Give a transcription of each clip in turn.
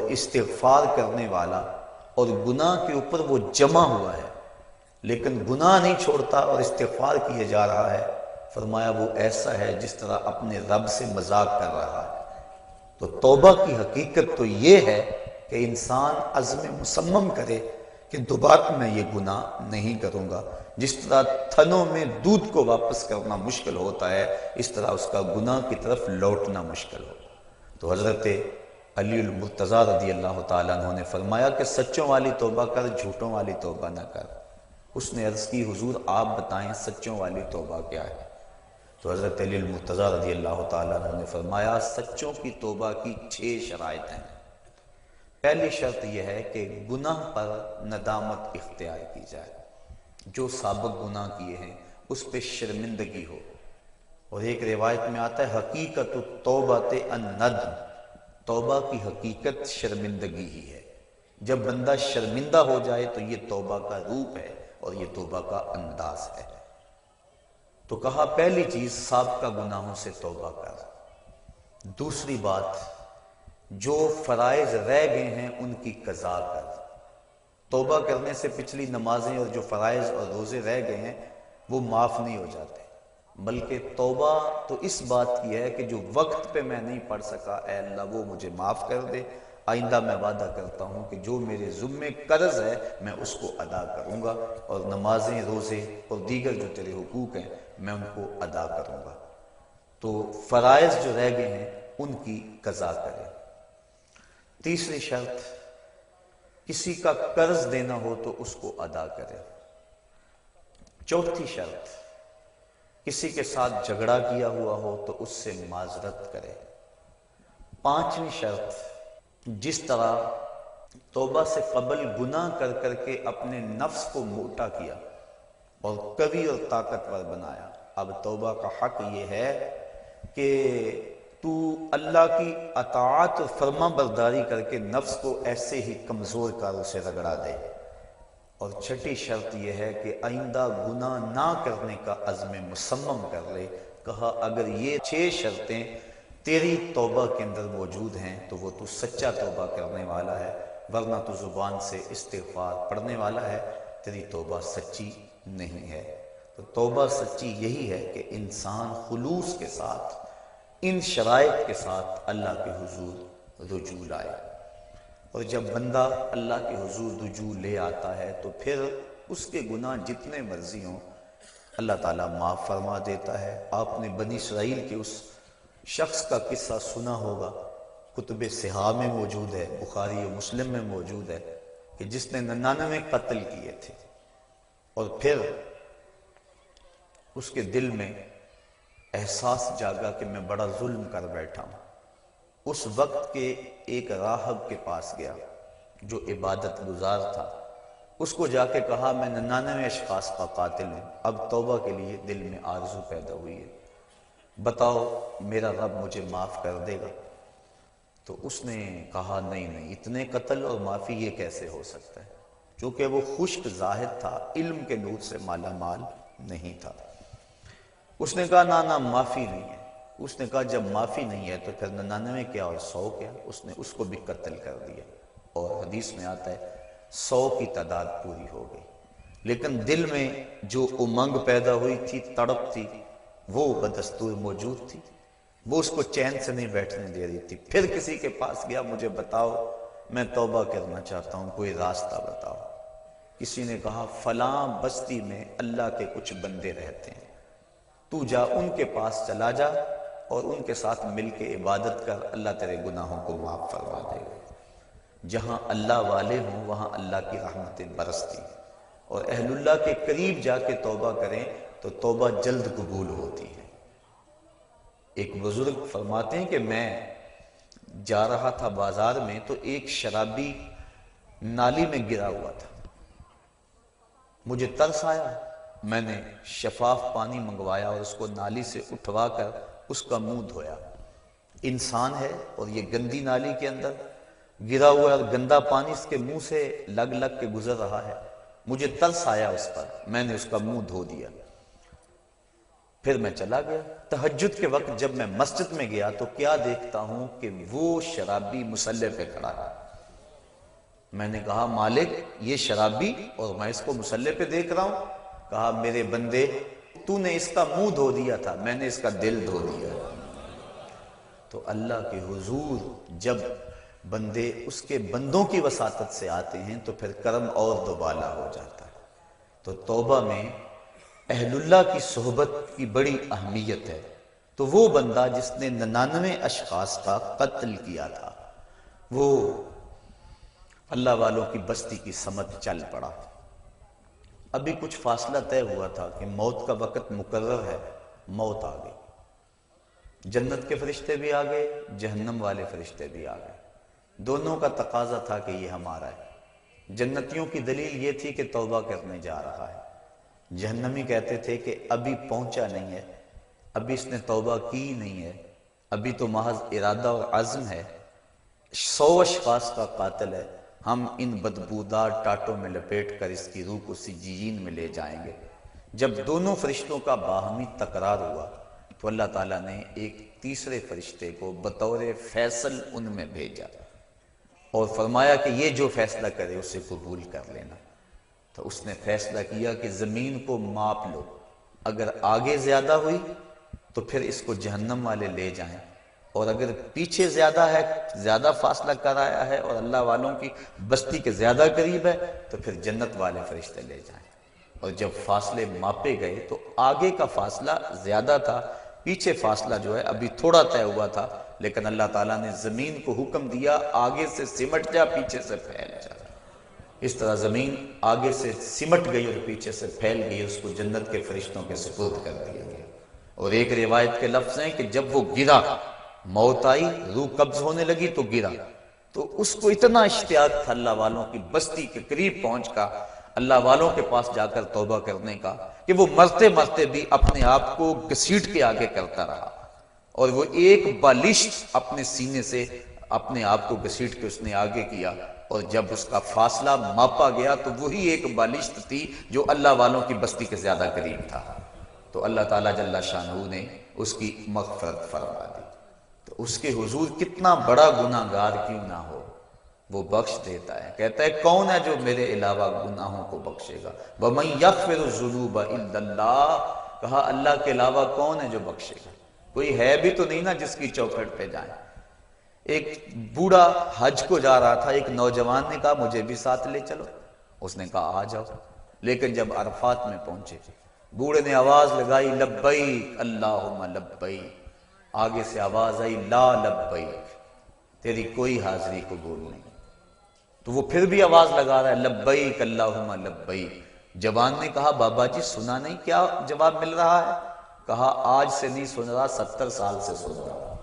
استغفار کرنے والا اور گناہ کے اوپر وہ جمع ہوا ہے لیکن گناہ نہیں چھوڑتا اور استغفار کیے جا رہا ہے، فرمایا وہ ایسا ہے جس طرح اپنے رب سے مذاق کر رہا ہے۔ تو توبہ کی حقیقت تو یہ ہے کہ انسان عزم مصمم کرے کہ دوبارہ میں یہ گناہ نہیں کروں گا۔ جس طرح تھنوں میں دودھ کو واپس کرنا مشکل ہوتا ہے، اس طرح اس کا گناہ کی طرف لوٹنا مشکل ہو۔ تو حضرت علی المرتضیٰ رضی اللہ تعالیٰ عنہ نے فرمایا کہ سچوں والی توبہ کر، جھوٹوں والی توبہ نہ کر۔ اس نے عرض کی حضور آپ بتائیں سچوں والی توبہ کیا ہے؟ تو حضرت علی المرتضیٰ رضی اللہ تعالیٰ عنہ نے فرمایا سچوں کی توبہ کی 6 شرائط ہیں۔ پہلی شرط یہ ہے کہ گناہ پر ندامت اختیار کی جائے، جو سابق گناہ کیے ہیں اس پہ شرمندگی ہو۔ اور ایک روایت میں آتا ہے حقیقت التوبۃ الندم، توبہ کی حقیقت شرمندگی ہی ہے۔ جب بندہ شرمندہ ہو جائے تو یہ توبہ کا روپ ہے اور یہ توبہ کا انداز ہے۔ تو کہا پہلی چیز سابقہ گناہوں سے توبہ کر۔ دوسری بات جو فرائض رہ گئے ہیں ان کی قضا کر۔ توبہ کرنے سے پچھلی نمازیں اور جو فرائض اور روزے رہ گئے ہیں وہ معاف نہیں ہو جاتے، بلکہ توبہ تو اس بات کی ہے کہ جو وقت پہ میں نہیں پڑھ سکا اے اللہ وہ مجھے معاف کر دے، آئندہ میں وعدہ کرتا ہوں کہ جو میرے ذمے قرض ہے میں اس کو ادا کروں گا، اور نمازیں روزے اور دیگر جو تیرے حقوق ہیں میں ان کو ادا کروں گا۔ تو فرائض جو رہ گئے ہیں ان کی قضا کرے۔ تیسری شرط کسی کا قرض دینا ہو تو اس کو ادا کرے۔ چوتھی شرط کسی کے ساتھ جھگڑا کیا ہوا ہو تو اس سے معذرت کرے۔ پانچویں شرط جس طرح توبہ سے قبل گناہ کر کر کے اپنے نفس کو موٹا کیا اور قوی اور طاقتور بنایا، اب توبہ کا حق یہ ہے کہ تو اللہ کی اطاعت اور فرما برداری کر کے نفس کو ایسے ہی کمزور کر اسے رگڑا دے۔ اور چھٹی شرط یہ ہے کہ آئندہ گناہ نہ کرنے کا عزم مصمم کر لے۔ کہا اگر یہ 6 شرطیں تیری توبہ کے اندر موجود ہیں تو وہ تو سچا توبہ کرنے والا ہے، ورنہ تو زبان سے استغفار پڑھنے والا ہے، تیری توبہ سچی نہیں ہے۔ تو توبہ سچی یہی ہے کہ انسان خلوص کے ساتھ ان شرائط کے ساتھ اللہ کے حضور رجوع لائے۔ اور جب بندہ اللہ کے حضور رجوع لے آتا ہے تو پھر اس کے گناہ جتنے مرضی ہوں اللہ تعالیٰ معاف فرما دیتا ہے۔ آپ نے بنی اسرائیل کے اس شخص کا قصہ سنا ہوگا، کتب صحاح میں موجود ہے، بخاری و مسلم میں موجود ہے، کہ جس نے 99 قتل کیے تھے اور پھر اس کے دل میں احساس جاگا کہ میں بڑا ظلم کر بیٹھا ہوں۔ اس وقت کے ایک راہب کے پاس گیا جو عبادت گزار تھا، اس کو جا کے کہا میں 99 اشخاص کا قاتل ہوں، اب توبہ کے لیے دل میں آرزو پیدا ہوئی ہے، بتاؤ میرا رب مجھے معاف کر دے گا؟ تو اس نے کہا نہیں اتنے قتل اور معافی یہ کیسے ہو سکتا ہے، چونکہ وہ خشک زاہد تھا، علم کے نور سے مالا مال نہیں تھا۔ اس نے کہا نہ معافی نہیں ہے۔ اس نے کہا جب معافی نہیں ہے تو پھر 99 کیا اور 100 کیا؟ اس نے اس کو بھی قتل کر دیا، اور حدیث میں آتا ہے 100 کی تعداد پوری ہو گئی، لیکن دل میں جو امنگ پیدا ہوئی تھی، تڑپ تھی، وہ بدستور موجود تھی، وہ اس کو چین سے نہیں بیٹھنے دے رہی تھی۔ پھر کسی کے پاس گیا، مجھے بتاؤ میں توبہ کرنا چاہتا ہوں، کوئی راستہ بتاؤ۔ کسی نے کہا فلاں بستی میں اللہ کے کچھ بندے رہتے ہیں، تو جا ان کے پاس چلا جا اور ان کے ساتھ مل کے عبادت کر، اللہ تیرے گناہوں کو معاف فرما دے گا۔ جہاں اللہ والے ہوں وہاں اللہ کی رحمتیں برستی، اور اہل اللہ کے قریب جا کے توبہ کریں تو توبہ جلد قبول ہوتی ہے۔ ایک بزرگ فرماتے ہیں کہ میں جا رہا تھا بازار میں تو ایک شرابی نالی میں گرا ہوا تھا، مجھے ترس آیا، میں نے شفاف پانی منگوایا اور اس کو نالی سے اٹھوا کر اس کا منہ دھویا۔ انسان ہے اور یہ گندی نالی کے اندر گرا ہوا اور گندا پانی اس کے منہ سے لگ لگ کے گزر رہا ہے، مجھے ترس آیا اس پر، میں نے اس کا منہ دھو دیا۔ پھر میں چلا گیا۔ تہجد کے وقت جب میں مسجد میں گیا تو کیا دیکھتا ہوں کہ وہ شرابی مصلی پہ کھڑا ہے، میں نے کہا مالک یہ شرابی اور میں اس کو مصلے پہ دیکھ رہا ہوں. کہا میرے بندے تو نے اس کا منہ دھو دیا تھا، میں نے اس کا دل دھو دیا. تو اللہ کے حضور جب بندے اس کے بندوں کی وساطت سے آتے ہیں تو پھر کرم اور دوبالا ہو جاتا ہے. تو توبہ میں اہل اللہ کی صحبت کی بڑی اہمیت ہے. تو وہ بندہ جس نے 99 اشخاص کا قتل کیا تھا وہ اللہ والوں کی بستی کی سمت چل پڑا. ابھی کچھ فاصلہ طے ہوا تھا کہ موت کا وقت مقرر ہے، موت آ گئی. جنت کے فرشتے بھی آ گئے، جہنم والے فرشتے بھی آ گئے. دونوں کا تقاضا تھا کہ یہ ہمارا ہے. جنتیوں کی دلیل یہ تھی کہ توبہ کرنے جا رہا ہے. جہنمی کہتے تھے کہ ابھی پہنچا نہیں ہے، ابھی اس نے توبہ کی نہیں ہے، ابھی تو محض ارادہ اور عزم ہے. 100 اشخاص کا قاتل ہے، ہم ان بدبودار ٹاٹوں میں لپیٹ کر اس کی روح کو سجین میں لے جائیں گے. جب دونوں فرشتوں کا باہمی تکرار ہوا تو اللہ تعالیٰ نے ایک تیسرے فرشتے کو بطور فیصل ان میں بھیجا اور فرمایا کہ یہ جو فیصلہ کرے اسے قبول کر لینا. تو اس نے فیصلہ کیا کہ زمین کو ماپ لو، اگر آگے زیادہ ہوئی تو پھر اس کو جہنم والے لے جائیں، اور اگر پیچھے زیادہ ہے، زیادہ فاصلہ کر آیا ہے اور اللہ والوں کی بستی کے زیادہ قریب ہے تو پھر جنت والے فرشتے لے جائیں. اور جب فاصلے ماپے گئے تو آگے کا فاصلہ زیادہ تھا، پیچھے فاصلہ جو ہے ابھی تھوڑا طے ہوا تھا، لیکن اللہ تعالیٰ نے زمین کو حکم دیا آگے سے سمٹ جا، پیچھے سے پھیل جا. اس طرح زمین آگے سے سمٹ گئی اور پیچھے سے پھیل گئی، اس کو جنت کے فرشتوں کے سپرد کر دیا گیا. اور ایک روایت کے لفظ ہیں کہ جب وہ گرا، موت آئی، روح قبض ہونے لگی تو گرا، تو اس کو اتنا اشتیاق تھا اللہ والوں کی بستی کے قریب پہنچ کا، اللہ والوں کے پاس جا کر توبہ کرنے کا، کہ وہ مرتے مرتے بھی اپنے آپ کو گھسیٹ کے آگے کرتا رہا. اور وہ ایک بالشت اپنے سینے سے اپنے آپ کو گھسیٹ کے اس نے آگے کیا، اور جب اس کا فاصلہ ماپا گیا تو وہی ایک بالشت تھی جو اللہ والوں کی بستی کے زیادہ قریب تھا. تو اللہ تعالیٰ جل شانہ نے اس کی مغفرت فرما دی. تو اس کے حضور کتنا بڑا گناہ گار کیوں نہ ہو وہ بخش دیتا ہے. کہتا ہے کون ہے جو میرے علاوہ گناہوں کو بخشے گا؟ وَمَن يَغْفِرُ الذُّنُوبَ إِلَّا اللَّهُ، کہا اللہ کے علاوہ کون ہے جو بخشے گا؟ کوئی ہے بھی تو نہیں نا جس کی چوکھٹ پہ جائیں. ایک بوڑھا حج کو جا رہا تھا، ایک نوجوان نے کہا مجھے بھی ساتھ لے چلو. اس نے کہا آ جاؤ. لیکن جب عرفات میں پہنچے بوڑھے نے آواز لگائی لبیک اللہم لبیک، آگے سے آواز آئی لا لبیک، تیری کوئی حاضری قبول نہیں. تو وہ پھر بھی آواز لگا رہا ہے لبیک اللہم لبیک. جوان نے کہا بابا جی سنا نہیں کیا جواب مل رہا ہے؟ کہا آج سے نہیں سن رہا، 70 سال سے سن رہا.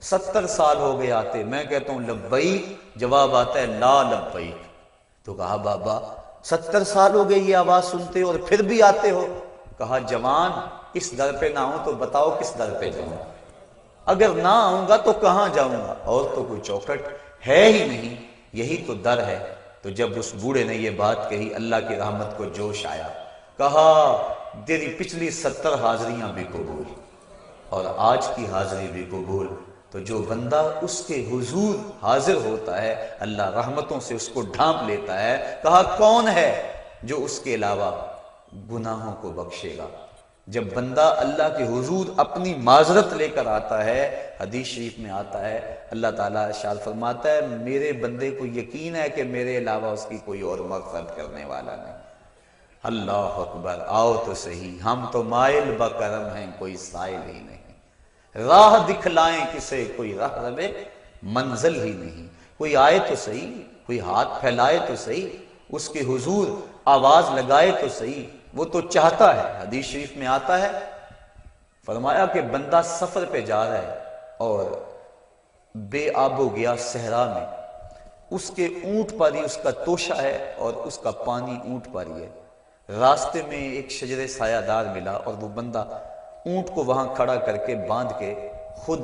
70 سال ہو گئے آتے، میں کہتا ہوں لبیک، جواب آتا ہے لا لبیک. تو کہا بابا 70 سال ہو گئے یہ آواز سنتے اور پھر بھی آتے ہو؟ کہا جوان اس در پہ نہ ہوں تو بتاؤ کس در پہ جاؤں؟ اگر نہ آؤں گا تو کہاں جاؤں گا؟ اور تو کوئی چوکھٹ ہے ہی نہیں، یہی تو در ہے. تو جب اس بوڑھے نے یہ بات کہی اللہ کی رحمت کو جوش آیا. کہا تیری پچھلی 70 حاضریاں بھی قبول اور آج کی حاضری بھی قبول. تو جو بندہ اس کے حضور حاضر ہوتا ہے اللہ رحمتوں سے اس کو ڈھانپ لیتا ہے. کہا کون ہے جو اس کے علاوہ گناہوں کو بخشے گا؟ جب بندہ اللہ کے حضور اپنی معذرت لے کر آتا ہے، حدیث شریف میں آتا ہے اللہ تعالیٰ ارشاد فرماتا ہے میرے بندے کو یقین ہے کہ میرے علاوہ اس کی کوئی اور مغفرت کرنے والا نہیں. اللہ اکبر، آؤ تو صحیح، ہم تو مائل بکرم ہیں کوئی سائل ہی نہیں. راہ دکھلائیں کسے کوئی راہ رہے منزل ہی نہیں. کوئی آئے تو صحیح، کوئی ہاتھ پھیلائے تو صحیح، اس کے حضور آواز لگائے تو صحیح. وہ تو چاہتا ہے. حدیث شریف میں آتا ہے فرمایا کہ بندہ سفر پہ جا رہا ہے اور بے آب و گیا صحرا میں، اس کے اونٹ پر ہی اس کا توشہ ہے اور اس کا پانی اونٹ پر ہی ہے. راستے میں ایک شجر سایہ دار ملا اور وہ بندہ اونٹ کو وہاں کھڑا کر کے باندھ کے خود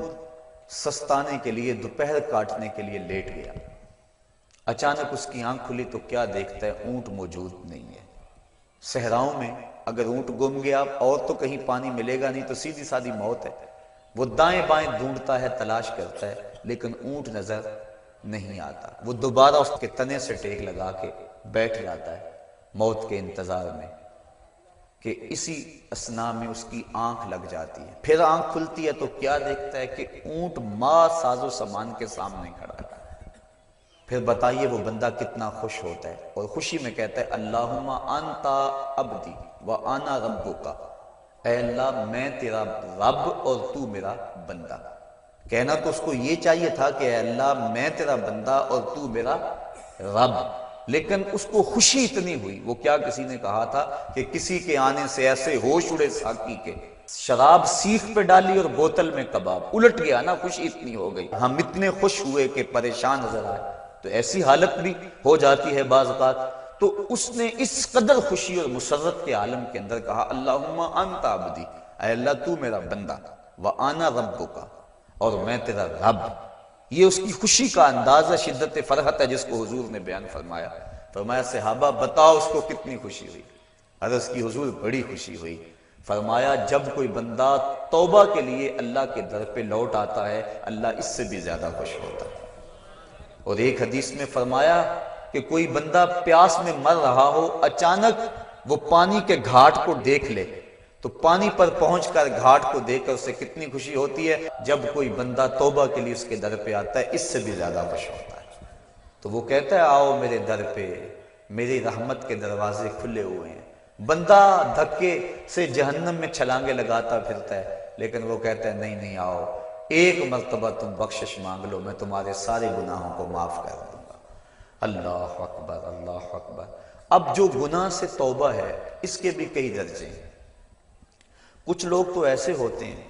سستانے کے لیے دوپہر کاٹنے کے لیے لیٹ گیا. اچانک اس کی آنکھ کھلی تو کیا دیکھتا ہے اونٹ موجود نہیں ہے. صحراؤں میں اگر اونٹ گم گیا اور تو کہیں پانی ملے گا نہیں تو سیدھی سادھی موت ہے. وہ دائیں بائیں ڈھونڈتا ہے، تلاش کرتا ہے، لیکن اونٹ نظر نہیں آتا، وہ دوبارہ اس کے تنے سے ٹیک لگا کے بیٹھ جاتا ہے موت کے انتظار میں کہ اسی اثنا میں اس کی آنکھ لگ جاتی ہے۔ پھر آنکھ کھلتی ہے تو کیا دیکھتا ہے کہ اونٹ ماں ساز و سامان کے سامنے کھڑا ہے۔ پھر بتائیے وہ بندہ کتنا خوش ہوتا ہے، اور خوشی میں کہتا ہے اللہم انتا عبدی وانا ربک، اے اللہ میں تیرا رب اور تو میرا بندہ۔ کہنا تو اس کو یہ چاہیے تھا کہ اے اللہ میں تیرا بندہ اور تو میرا رب، لیکن اس کو خوشی اتنی ہوئی، وہ کیا کسی نے کہا تھا کہ کسی کے آنے سے ایسے ہوش اڑے ساقی کے، شراب سیخ پہ ڈالی اور بوتل میں کباب، الٹ گیا نا، خوشی اتنی ہو گئی۔ ہم اتنے خوش ہوئے کہ پریشان نظر آئے، تو ایسی حالت بھی ہو جاتی ہے بعض اوقات۔ تو اس نے اس قدر خوشی اور مسرت کے عالم کے اندر کہا اللہم انت عبدی، اے اللہ تو میرا بندہ، وانا ربک، اور میں تیرا رب۔ یہ اس کی خوشی کا اندازہ شدت فرحت ہے جس کو حضور نے بیان فرمایا۔ فرمایا صحابہ بتاؤ اس کو کتنی خوشی ہوئی؟ عرض کی حضور بڑی خوشی ہوئی۔ فرمایا جب کوئی بندہ توبہ کے لیے اللہ کے در پہ لوٹ آتا ہے اللہ اس سے بھی زیادہ خوش ہوتا ہے۔ اور ایک حدیث میں فرمایا کہ کوئی بندہ پیاس میں مر رہا ہو، اچانک وہ پانی کے گھاٹ کو دیکھ لے تو پانی پر پہنچ کر گھاٹ کو دیکھ کر اسے کتنی خوشی ہوتی ہے۔ جب کوئی بندہ توبہ کے لیے اس کے در پہ آتا ہے اس سے بھی زیادہ خوش ہوتا ہے۔ تو وہ کہتا ہے آؤ میرے در پہ، میری رحمت کے دروازے کھلے ہوئے ہیں۔ بندہ دھکے سے جہنم میں چھلانگے لگاتا پھرتا ہے، لیکن وہ کہتا ہے نہیں نہیں آؤ، ایک مرتبہ تم بخشش مانگ لو، میں تمہارے سارے گناہوں کو معاف کر دوں گا۔ اللہ اکبر، اللہ اکبر۔ اب جو گناہ سے توبہ ہے اس کے بھی کئی درجے ہیں۔ کچھ لوگ تو ایسے ہوتے ہیں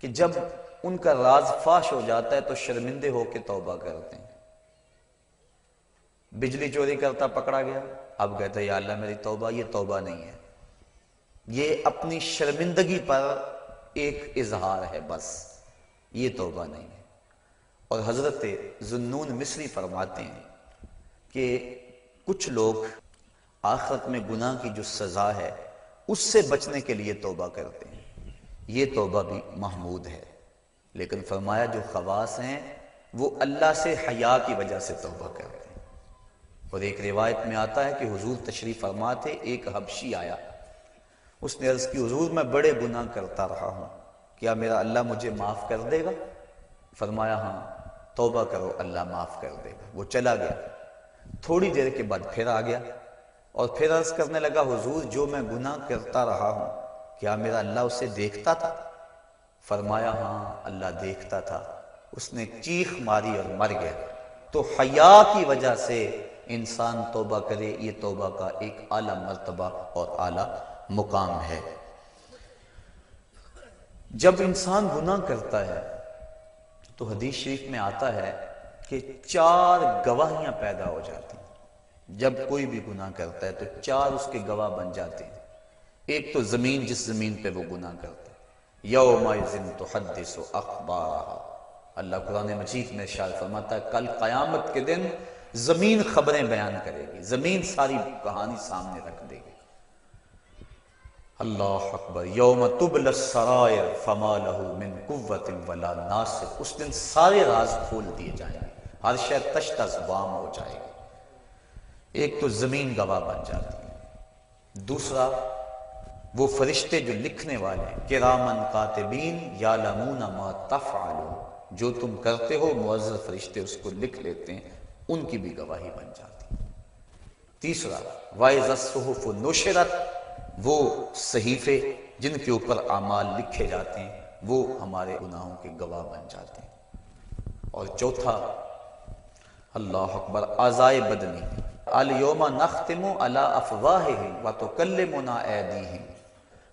کہ جب ان کا راز فاش ہو جاتا ہے تو شرمندے ہو کے توبہ کرتے ہیں۔ بجلی چوری کرتا پکڑا گیا، اب کہتا ہے یا اللہ میری توبہ، یہ توبہ نہیں ہے، یہ اپنی شرمندگی پر ایک اظہار ہے، بس یہ توبہ نہیں ہے۔ اور حضرت ذوالنون مصری فرماتے ہیں کہ کچھ لوگ آخرت میں گناہ کی جو سزا ہے اس سے بچنے کے لیے توبہ کرتے ہیں، یہ توبہ بھی محمود ہے، لیکن فرمایا جو خواص ہیں وہ اللہ سے حیا کی وجہ سے توبہ کرتے ہیں۔ اور ایک روایت میں آتا ہے کہ حضور تشریف فرما تھے، ایک حبشی آیا، اس نے عرض کی حضور میں بڑے گناہ کرتا رہا ہوں، کیا میرا اللہ مجھے معاف کر دے گا؟ فرمایا ہاں توبہ کرو اللہ معاف کر دے گا۔ وہ چلا گیا، تھوڑی دیر کے بعد پھر آ گیا اور پھر عرض کرنے لگا حضور جو میں گناہ کرتا رہا ہوں کیا میرا اللہ اسے دیکھتا تھا؟ فرمایا ہاں اللہ دیکھتا تھا۔ اس نے چیخ ماری اور مر گیا۔ تو حیا کی وجہ سے انسان توبہ کرے، یہ توبہ کا ایک اعلیٰ مرتبہ اور اعلیٰ مقام ہے۔ جب انسان گناہ کرتا ہے تو حدیث شریف میں آتا ہے کہ 4 گواہیاں پیدا ہو جاتی ہیں۔ جب کوئی بھی گناہ کرتا ہے تو 4 اس کے گواہ بن جاتے ہیں۔ ایک تو زمین، جس زمین پہ وہ گناہ کرتا ہے، یومئذ تحدث اخبارہا، اللہ قرآن مجید میں ارشاد فرماتا ہے کل قیامت کے دن زمین خبریں بیان کرے گی، زمین ساری کہانی سامنے رکھ دے گی۔ اللہ اکبر، یوم تبلی السرائر فما لہ من قوت ولا ناصر، اس دن سارے راز کھول دیے جائیں گے، ہر شے تش تش وام ہو جائے گی۔ ایک تو زمین گواہ بن جاتی ہے، دوسرا وہ فرشتے جو لکھنے والے ہیں، کرامن کاتبین یعلمون ما تفعلون، جو تم کرتے ہو معزز فرشتے اس کو لکھ لیتے ہیں، ان کی بھی گواہی بن جاتی ہے۔ تیسرا وَإِذَا الصُّحُفُ نُشِرَتْ، وہ صحیفے جن کے اوپر اعمال لکھے جاتے ہیں وہ ہمارے گناہوں کے گواہ بن جاتے ہیں۔ اور چوتھا اللہ اکبر، اعضائے بدنی، الْيَوْمَ نَخْتِمُ عَلَىٰ أَفْوَاهِهِمْ وَتُكَلِّمُنَا أَيْدِيهِمْ،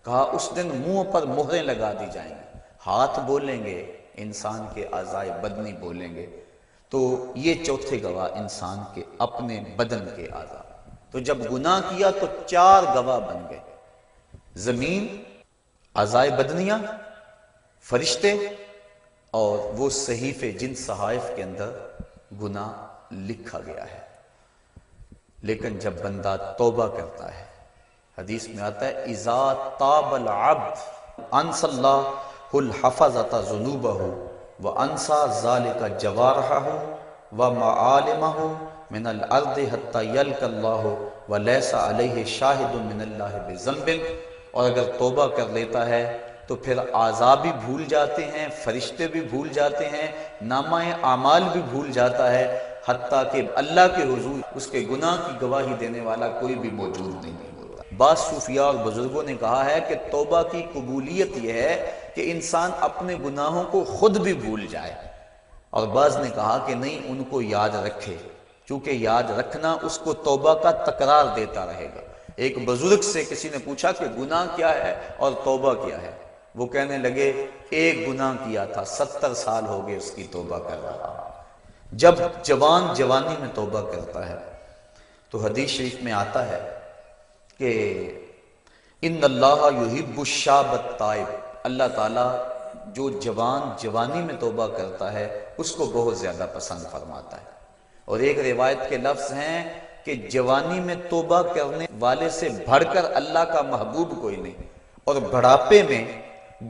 کہا اس دن منہ پر مہریں لگا دی جائیں گی، ہاتھ بولیں گے، انسان کے اعضائے بدنی بولیں گے۔ تو یہ چوتھے گواہ انسان کے اپنے بدن کے اعضاء۔ تو جب گناہ کیا تو 4 گواہ بن گئے، زمین، اعضائے بدنیاں، فرشتے، اور وہ صحیفے جن صحائف کے اندر گناہ لکھا گیا ہے۔ لیکن جب بندہ توبہ کرتا ہے، حدیث میں آتا ہے اذا تاب العبد انسى الله الحفظة ذنوبه وانسى ذلك جوارحه ومعالمہ من الارض حتی یلقى اللہ ولیس علیہ شاہد من اللہ بذنب، اور اگر توبہ کر لیتا ہے تو پھر عذاب بھی بھول جاتے ہیں، فرشتے بھی بھول جاتے ہیں، نامہ اعمال بھی بھول جاتا ہے، حتیٰ کہ اللہ کے حضور اس کے گناہ کی گواہی دینے والا کوئی بھی موجود نہیں ہوتا۔ بعض صوفیاء اور بزرگوں نے کہا ہے کہ توبہ کی قبولیت یہ ہے کہ انسان اپنے گناہوں کو خود بھی بھول جائے، اور بعض نے کہا کہ نہیں، ان کو یاد رکھے، چونکہ یاد رکھنا اس کو توبہ کا تکرار دیتا رہے گا۔ ایک بزرگ سے کسی نے پوچھا کہ گناہ کیا ہے اور توبہ کیا ہے؟ وہ کہنے لگے ایک گناہ کیا تھا، 70 سال ہو گئے اس کی توبہ کر رہا۔ جب جوان جوانی میں توبہ کرتا ہے تو حدیث شریف میں آتا ہے کہ ان اللہ یحب الشاب التائب، اللہ تعالیٰ جو جوان جوانی میں توبہ کرتا ہے اس کو بہت زیادہ پسند فرماتا ہے۔ اور ایک روایت کے لفظ ہیں کہ جوانی میں توبہ کرنے والے سے بڑھ کر اللہ کا محبوب کوئی نہیں، اور بڑھاپے میں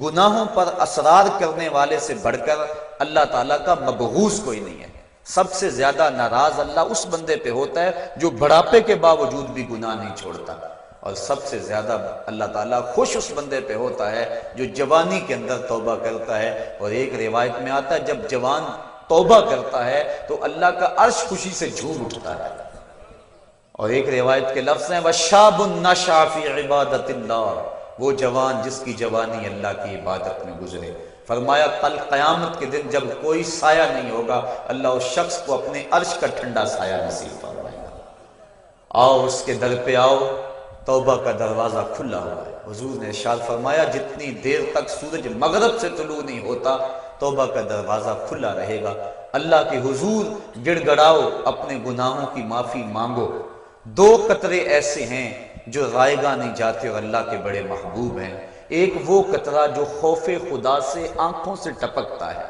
گناہوں پر اصرار کرنے والے سے بڑھ کر اللہ تعالیٰ کا مبغوض کوئی نہیں ہے۔ سب سے زیادہ ناراض اللہ اس بندے پہ ہوتا ہے جو بڑھاپے کے باوجود بھی گناہ نہیں چھوڑتا، اور سب سے زیادہ اللہ تعالیٰ خوش اس بندے پہ ہوتا ہے جو جوانی کے اندر توبہ کرتا ہے۔ اور ایک روایت میں آتا ہے جب جوان توبہ کرتا ہے تو اللہ کا عرش خوشی سے جھوم اٹھتا ہے۔ اور ایک روایت کے لفظ ہیں وَشَابٌ نَشَأَ فِي عِبَادَةِ اللَّهِ، وہ جوان جس کی جوانی اللہ کی عبادت میں گزرے۔ فرمایا کل قیامت کے دن جب کوئی سایہ نہیں ہوگا، اللہ اس شخص کو اپنے عرش کا ٹھنڈا سایہ نصیب فرمائے گا۔ آؤ اس کے در پہ آؤ، توبہ کا دروازہ کھلا ہوا ہے۔ حضور نے ارشاد فرمایا جتنی دیر تک سورج مغرب سے طلوع نہیں ہوتا توبہ کا دروازہ کھلا رہے گا۔ اللہ کے حضور گڑ گڑاؤ، اپنے گناہوں کی معافی مانگو۔ 2 قطرے ایسے ہیں جو رائے گاہ نہیں جاتے اور اللہ کے بڑے محبوب ہیں۔ ایک وہ قطرہ جو خوف خدا سے آنکھوں سے ٹپکتا ہے،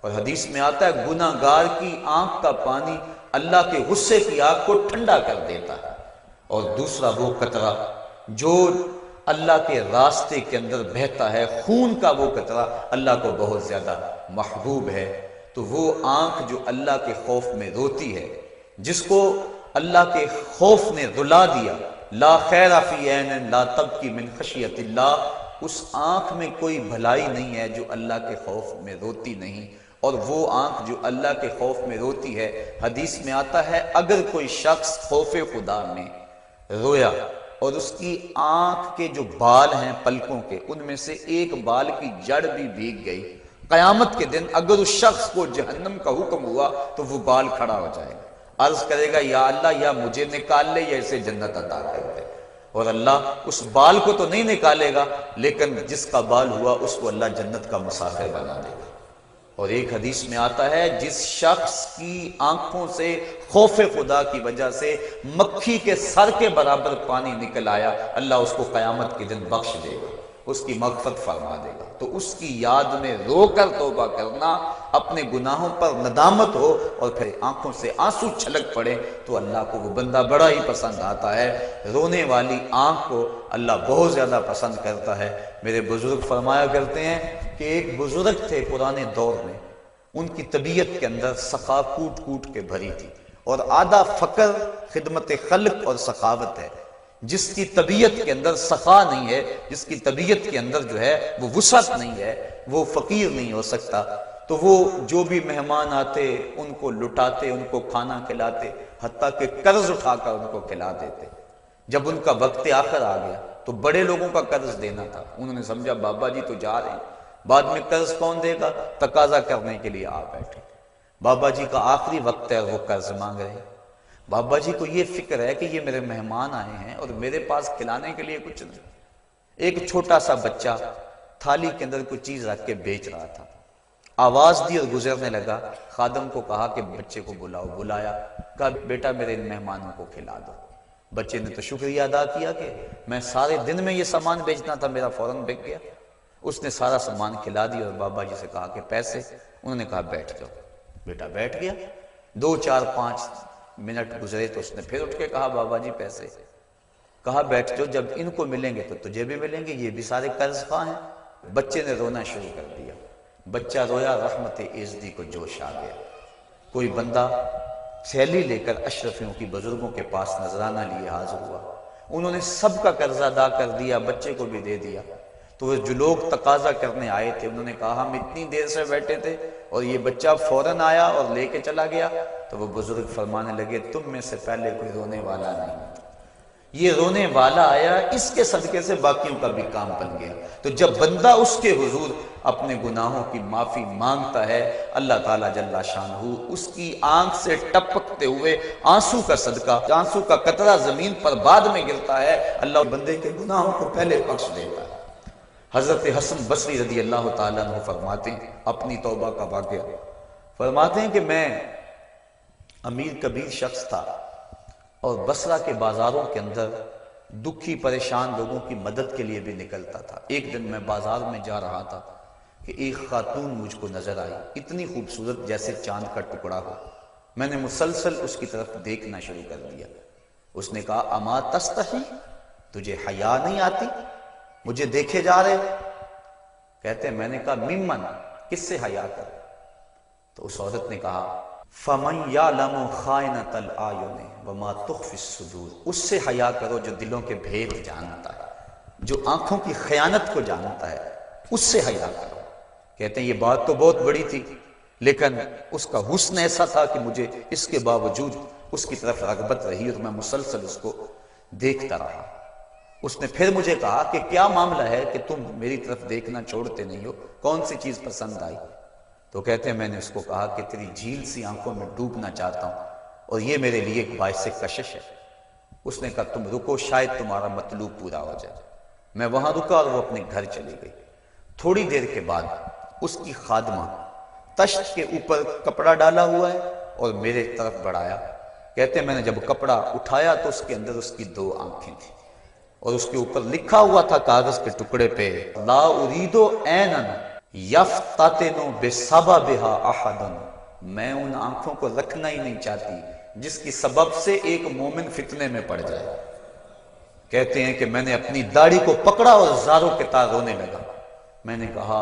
اور حدیث میں آتا ہے گناہ گار کی آنکھ کا پانی اللہ کے غصے کی آگ کو ٹھنڈا کر دیتا ہے۔ اور دوسرا وہ قطرہ جو اللہ کے راستے کے اندر بہتا ہے، خون کا وہ قطرہ اللہ کو بہت زیادہ محبوب ہے۔ تو وہ آنکھ جو اللہ کے خوف میں روتی ہے، جس کو اللہ کے خوف نے رلا دیا، لا خیر فی عین لا تبکی من خشیت اللہ، اس آنکھ میں کوئی بھلائی نہیں ہے جو اللہ کے خوف میں روتی نہیں۔ اور وہ آنکھ جو اللہ کے خوف میں روتی ہے، حدیث میں آتا ہے اگر کوئی شخص خوف خدا میں رویا اور اس کی آنکھ کے جو بال ہیں پلکوں کے، ان میں سے ایک بال کی جڑ بھی بھیگ گئی، قیامت کے دن اگر اس شخص کو جہنم کا حکم ہوا تو وہ بال کھڑا ہو جائے گا، عرض کرے گا یا اللہ یا مجھے نکال لے یا اسے جنت عطا کر دے، اور اللہ اس بال کو تو نہیں نکالے گا لیکن جس کا بال ہوا اس کو اللہ جنت کا مسافر بنا دے گا۔ اور ایک حدیث میں آتا ہے جس شخص کی آنکھوں سے خوف خدا کی وجہ سے مکھی کے سر کے برابر پانی نکل آیا، اللہ اس کو قیامت کے دن بخش دے گا، اس کی مغفرت فرما دے گا۔ تو اس کی یاد میں رو کر توبہ کرنا، اپنے گناہوں پر ندامت ہو اور پھر آنکھوں سے آنسو چھلک پڑے تو اللہ کو وہ بندہ بڑا ہی پسند آتا ہے۔ رونے والی آنکھ کو اللہ بہت زیادہ پسند کرتا ہے۔ میرے بزرگ فرمایا کرتے ہیں کہ ایک بزرگ تھے پرانے دور میں، ان کی طبیعت کے اندر سخا کوٹ کوٹ کے بھری تھی، اور آدھا فقر خدمت خلق اور سخاوت ہے۔ جس کی طبیعت کے اندر سخا نہیں ہے، جس کی طبیعت کے اندر جو ہے وہ وسعت نہیں ہے، وہ فقیر نہیں ہو سکتا۔ تو وہ جو بھی مہمان آتے ان کو لٹاتے، ان کو کھانا کھلاتے، حتیٰ کہ قرض اٹھا کر ان کو کھلا دیتے۔ جب ان کا وقت آخر آ گیا تو بڑے لوگوں کا قرض دینا تھا، انہوں نے سمجھا بابا جی تو جا رہے ہیں، بعد میں قرض کون دے گا، تقاضا کرنے کے لیے آ بیٹھے۔ بابا جی کا آخری وقت ہے اور وہ قرض مانگ رہے ہیں۔ بابا جی کو یہ فکر ہے کہ یہ میرے مہمان آئے ہیں اور میرے پاس کھلانے کے لیے کچھ نہیں۔ ایک چھوٹا سا بچہ تھالی کے اندر کوئی چیز رکھ کے بیچ رہا تھا، آواز دی اور گزرنے لگا، خادم کو کہا کہ بچے کو بلاؤ، بلایا، کہا بیٹا میرے ان مہمانوں کو کھلا دو۔ بچے نے تو شکریہ ادا کیا کہ میں سارے دن میں یہ سامان بیچنا تھا، میرا فوراً بک گیا۔ اس نے سارا سامان کھلا دیا اور بابا جی سے کہا کہ پیسے، انہوں نے کہا بیٹھ جاؤ۔ بیٹا بیٹھ گیا۔ 2 4 5 منٹ گزرے تو اس نے پھر اٹھ کے کہا بابا جی پیسے، کہا بیٹھ جاؤ، جب ان کو ملیں گے تو تجھے بھی ملیں گے، یہ بھی سارے قرض خواہ ہیں۔ بچے نے رونا شروع کر دیا، بچہ رویا، رحمت ایزدی کو جوش آ گیا۔ کوئی بندہ تھیلی لے کر اشرفیوں کی بزرگوں کے پاس نذرانہ لیے حاضر ہوا، انہوں نے سب کا قرض ادا کر دیا، بچے کو بھی دے دیا۔ تو وہ جو لوگ تقاضا کرنے آئے تھے انہوں نے کہا ہم اتنی دیر سے بیٹھے تھے اور یہ بچہ فوراً آیا اور لے کے چلا گیا۔ تو وہ بزرگ فرمانے لگے تم میں سے پہلے کوئی رونے والا نہیں، یہ رونے والا آیا، اس کے صدقے سے باقیوں کا بھی کام بن گیا۔ تو جب بندہ اس کے حضور اپنے گناہوں کی معافی مانگتا ہے، اللہ تعالیٰ جل شانہ اس کی آنکھ سے ٹپکتے ہوئے آنسو کا صدقہ، آنسو کا قطرہ زمین پر بعد میں گرتا ہے، اللہ بندے کے گناہوں کو پہلے بخش دیتا ہے۔ حضرت حسن بصری رضی اللہ تعالیٰ عنہ فرماتے ہیں اپنی توبہ کا واقعہ، فرماتے ہیں کہ میں امیر کبیر شخص تھا اور بصرہ کے بازاروں کے اندر دکھی پریشان لوگوں کی مدد کے لیے بھی نکلتا تھا۔ ایک دن میں بازار میں جا رہا تھا کہ ایک خاتون مجھ کو نظر آئی، اتنی خوبصورت جیسے چاند کا ٹکڑا ہو۔ میں نے مسلسل اس کی طرف دیکھنا شروع کر دیا۔ اس نے کہا اما تستحی، تجھے حیا نہیں آتی، مجھے دیکھے جا رہے؟ کہتے ہیں میں نے کہا ممن، کس سے حیا کر؟ تو اس عورت نے کہا فَمَنْ يَعْلَمُ خَائِنَةَ الْأَعْيُنِ وَمَا تُخْفِي الصُّدُورُ، اس سے حیا کرو جو دلوں کے بھید جانتا ہے، جو آنکھوں کی خیانت کو جانتا ہے، اس سے حیا کرو۔ کہتے ہیں یہ بات تو بہت بڑی تھی لیکن اس کا حسن ایسا تھا کہ مجھے اس کے باوجود اس کی طرف رغبت رہی اور میں مسلسل اس کو دیکھتا رہا۔ اس نے پھر مجھے کہا کہ کیا معاملہ ہے کہ تم میری طرف دیکھنا چھوڑتے نہیں ہو، کون سی چیز پسند آئی؟ تو کہتے ہیں میں نے اس کو کہا کہ تیری جھیل سی آنکھوں میں ڈوبنا چاہتا ہوں اور یہ میرے لیے ایک باعث کشش ہے۔ اس نے کہا تم رکو، شاید تمہارا مطلوب پورا ہو جائے۔ میں وہاں رکا اور وہ اپنے گھر چلی گئی۔ تھوڑی دیر کے بعد اس کی خادمہ تشت کے اوپر کپڑا ڈالا ہوا ہے اور میرے طرف بڑھایا۔ کہتے ہیں میں نے جب کپڑا اٹھایا تو اس کے اندر اس کی دو آنکھیں تھیں اور اس کے اوپر لکھا ہوا تھا کاغذ کے ٹکڑے پہ لا اريد عینا یفتتن بسببها احد، میں ان آنکھوں کو رکھنا ہی نہیں چاہتی جس کی سبب سے ایک مومن فتنے میں پڑ جائے۔ کہتے ہیں کہ میں نے اپنی داڑھی کو پکڑا اور زاروں کے تار رونے لگا۔ میں نے کہا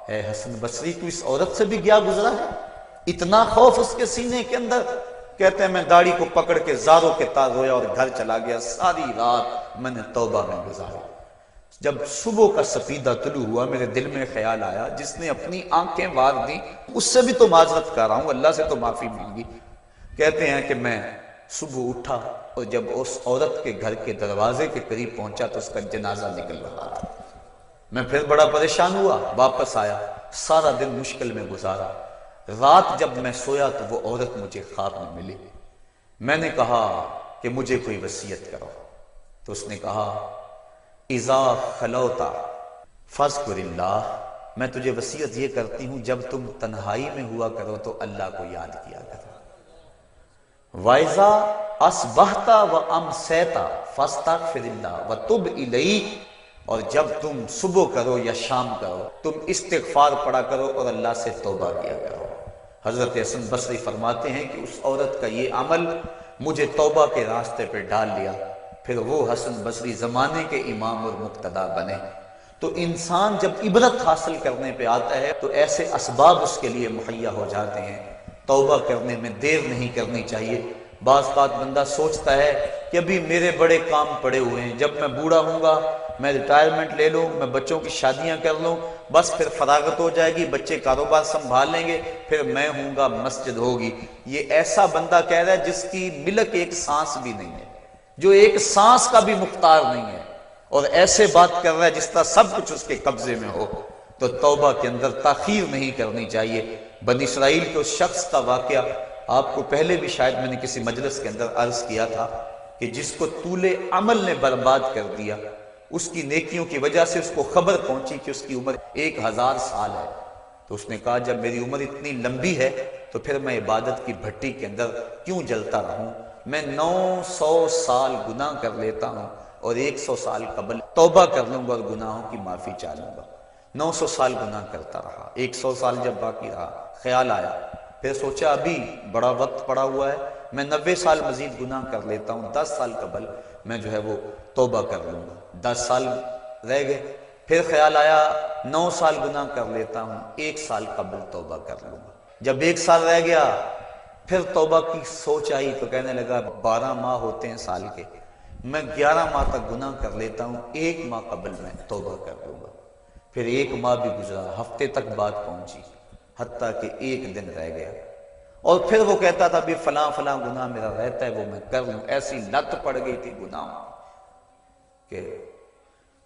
اے حسن بصری تو اس عورت سے بھی گیا گزرا ہے، اتنا خوف اس کے سینے کے اندر؟ کہتے ہیں میں داڑھی کو پکڑ کے زاروں کے تار رویا اور گھر چلا گیا۔ ساری رات میں نے توبہ میں گزاری۔ جب صبح کا سفیدہ طلوع ہوا میرے دل میں خیال آیا جس نے اپنی آنکھیں وار دی اس سے بھی تو معذرت کر رہا ہوں، اللہ سے تو معافی مانگی۔ کہتے ہیں کہ میں صبح اٹھا اور جب اس عورت کے گھر کے دروازے کے قریب پہنچا تو اس کا جنازہ نکل رہا تھا۔ میں پھر بڑا پریشان ہوا، واپس آیا، سارا دن مشکل میں گزارا۔ رات جب میں سویا تو وہ عورت مجھے خواب میں ملی۔ میں نے کہا کہ مجھے کوئی وصیت کرو، تو اس نے کہا اذا خلوتا فاذکر اللہ، میں تجھے وصیت یہ کرتی ہوں جب تم تنہائی میں ہوا کرو تو اللہ کو یاد کیا کرو۔ وَإِذَا أَصْبَحْتَ وَأَمْسَيْتَ فَاسْتَغْفِرِ اللَّهَ وَتُبْ إِلَيْهِ، اور جب تم صبح کرو یا شام کرو تم استغفار پڑھا کرو اور اللہ سے توبہ کیا کرو۔ حضرت حسن بصری فرماتے ہیں کہ اس عورت کا یہ عمل مجھے توبہ کے راستے پہ ڈال لیا، پھر وہ حسن بصری زمانے کے امام اور مقتدا بنے۔ تو انسان جب عبرت حاصل کرنے پہ آتا ہے تو ایسے اسباب اس کے لیے مہیا ہو جاتے ہیں، توبہ کرنے میں دیر نہیں کرنی چاہیے۔ بعض بات بندہ سوچتا ہے کہ ابھی میرے بڑے کام پڑے ہوئے ہیں، جب میں بوڑھا ہوں گا میں ریٹائرمنٹ لے لوں، میں بچوں کی شادیاں کر لوں، بس پھر فراغت ہو جائے گی، بچے کاروبار سنبھال لیں گے، پھر میں ہوں گا، مسجد ہوگی۔ یہ ایسا بندہ کہہ رہا ہے جس کی ملک ایک سانس بھی نہیں ہے، جو ایک سانس کا بھی مختار نہیں ہے، اور ایسے بات کر رہا ہے جس طرح سب کچھ اس کے قبضے میں ہو۔ تو توبہ کے اندر تاخیر نہیں کرنی چاہیے۔ بنی اسرائیل کے اس شخص کا واقعہ آپ کو پہلے بھی شاید میں نے کسی مجلس کے اندر عرض کیا تھا کہ جس کو طول عمل نے برباد کر دیا، اس کی نیکیوں کی وجہ سے اس کو خبر پہنچی کہ اس کی عمر 1000 سال ہے، تو اس نے کہا جب میری عمر اتنی لمبی ہے تو پھر میں عبادت کی بھٹی کے اندر کیوں جلتا رہوں؟ میں 900 سال گناہ کر لیتا ہوں اور 100 سال قبل توبہ کر لوں گا اور گناہوں کی معافی چاہوں گا۔ 900 سال گناہ کرتا رہا، 100 سال جب باقی رہا خیال آیا، پھر سوچا ابھی بڑا وقت پڑا ہوا ہے، میں 90 سال مزید گناہ کر لیتا ہوں، 10 سال قبل میں جو ہے وہ توبہ کر لوں گا۔ 10 سال رہ گئے، پھر خیال آیا 9 سال گناہ کر لیتا ہوں، 1 سال قبل توبہ کر لوں گا۔ جب 1 سال رہ گیا پھر توبہ کی سوچ آئی تو کہنے لگا 12 ماہ ہوتے ہیں سال کے، میں 11 ماہ تک گناہ کر لیتا ہوں، 1 ماہ قبل میں توبہ کر لوں گا۔ پھر 1 ماہ بھی گزرا، ہفتے تک بات پہنچی، حتیٰ کہ 1 دن رہ گیا، اور پھر وہ کہتا تھا بھی فلاں فلاں گناہ میرا رہتا ہے وہ میں کر لوں۔ ایسی لت پڑ گئی تھی گناہ کہ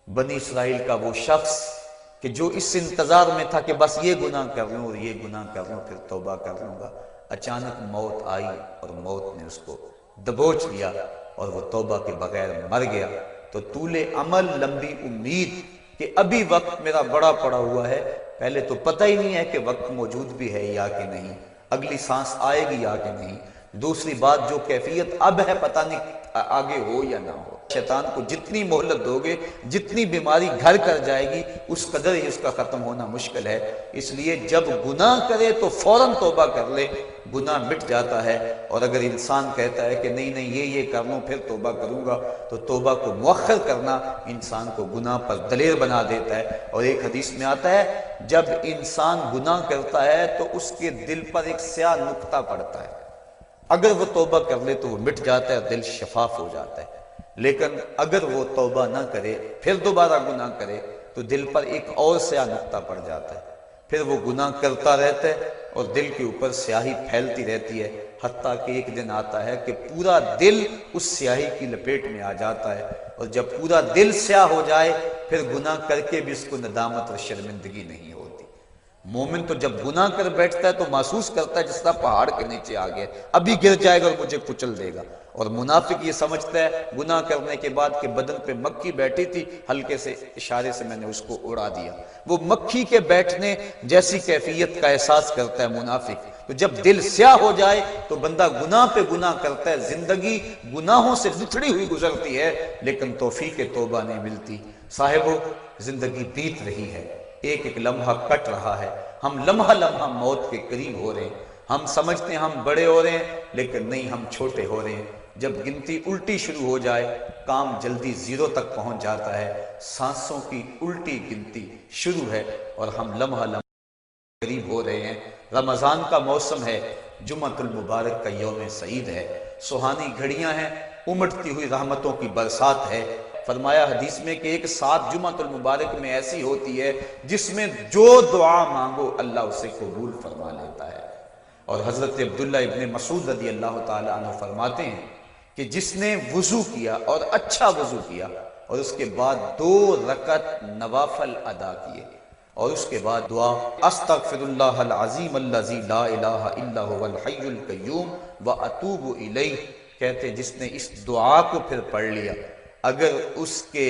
بنی اسرائیل کا وہ شخص کہ جو اس انتظار میں تھا کہ بس یہ گناہ کر لوں اور یہ گناہ کر لوں پھر توبہ کر لوں گا، اچانک موت آئی اور موت نے اس کو دبوچ لیا اور وہ توبہ کے بغیر مر گیا۔ تو طول عمل، لمبی امید کہ ابھی وقت میرا بڑا پڑا ہوا ہے، پہلے تو پتہ ہی نہیں ہے کہ وقت موجود بھی ہے یا کہ نہیں، اگلی سانس آئے گی یا کہ نہیں، دوسری بات جو کیفیت اب ہے پتہ نہیں آگے ہو یا نہ ہو۔ شیطان کو جتنی مہلت دو گے، جتنی بیماری گھر کر جائے گی، اس قدر ہی اس کا ختم ہونا مشکل ہے۔ اس لیے جب گناہ کرے تو فوراً توبہ کر لے، گناہ مٹ جاتا ہے۔ اور اگر انسان کہتا ہے کہ نہیں یہ کر لوں پھر توبہ کروں گا، تو توبہ کو مؤخر کرنا انسان کو گناہ پر دلیر بنا دیتا ہے۔ اور ایک حدیث میں آتا ہے جب انسان گناہ کرتا ہے تو اس کے دل پر ایک سیاہ نقطہ پڑتا ہے، اگر وہ توبہ کر لے تو وہ مٹ جاتا ہے، دل شفاف ہو جاتا ہے۔ لیکن اگر وہ توبہ نہ کرے پھر دوبارہ گناہ کرے تو دل پر ایک اور سیاہ نقطہ پڑ جاتا ہے، پھر وہ گناہ کرتا رہتا ہے اور دل کے اوپر سیاہی پھیلتی رہتی ہے، حتیٰ کہ ایک دن آتا ہے کہ پورا دل اس سیاہی کی لپیٹ میں آ جاتا ہے، اور جب پورا دل سیاہ ہو جائے پھر گناہ کر کے بھی اس کو ندامت اور شرمندگی نہیں ہوتی۔ مومن تو جب گناہ کر بیٹھتا ہے تو محسوس کرتا ہے جس طرح پہاڑ کے نیچے آ گیا، ابھی گر جائے گا اور مجھے کچل دے گا۔ اور منافق یہ سمجھتا ہے گناہ کرنے کے بعد کہ بدن پہ مکھی بیٹھی تھی، ہلکے سے اشارے سے میں نے اس کو اڑا دیا، وہ مکھی کے بیٹھنے جیسی کیفیت کا احساس کرتا ہے منافق۔ تو جب دل سیاہ ہو جائے تو بندہ گناہ پہ گناہ کرتا ہے، زندگی گناہوں سے لتھڑی ہوئی گزرتی ہے لیکن توفیق توبہ نہیں ملتی۔ صاحبو، زندگی بیت رہی ہے، ایک ایک لمحہ کٹ رہا ہے، ہم لمحہ لمحہ موت کے قریب ہو رہے ہیں، ہم سمجھتے ہیں ہم بڑے ہو رہے ہیں لیکن نہیں، ہم چھوٹے ہو رہے ہیں۔ جب گنتی الٹی شروع ہو جائے کام جلدی 0 تک پہنچ جاتا ہے، سانسوں کی الٹی گنتی شروع ہے اور ہم لمحہ لمحہ قریب ہو رہے ہیں۔ رمضان کا موسم ہے، جمعۃ المبارک کا یوم سعید ہے، سہانی گھڑیاں ہیں، امٹتی ہوئی رحمتوں کی برسات ہے۔ فرمایا حدیث میں کہ ایک ساتھ جمعۃ المبارک میں ایسی ہوتی ہے جس میں جو دعا مانگو اللہ اسے قبول فرما لیتا ہے۔ اور حضرت عبداللہ ابن مسعود رضی اللہ تعالی عنہ فرماتے ہیں کہ جس نے وضو کیا اور اچھا وضو کیا اور اس کے بعد 2 رکعت نوافل ادا کیے اور اس کے بعد دعا استغفر اللہ العظیم الذی لا الہ الا هو الحی القیوم واتوب الیہ، کہتے جس نے اس دعا کو پھر پڑھ لیا، اگر اس کے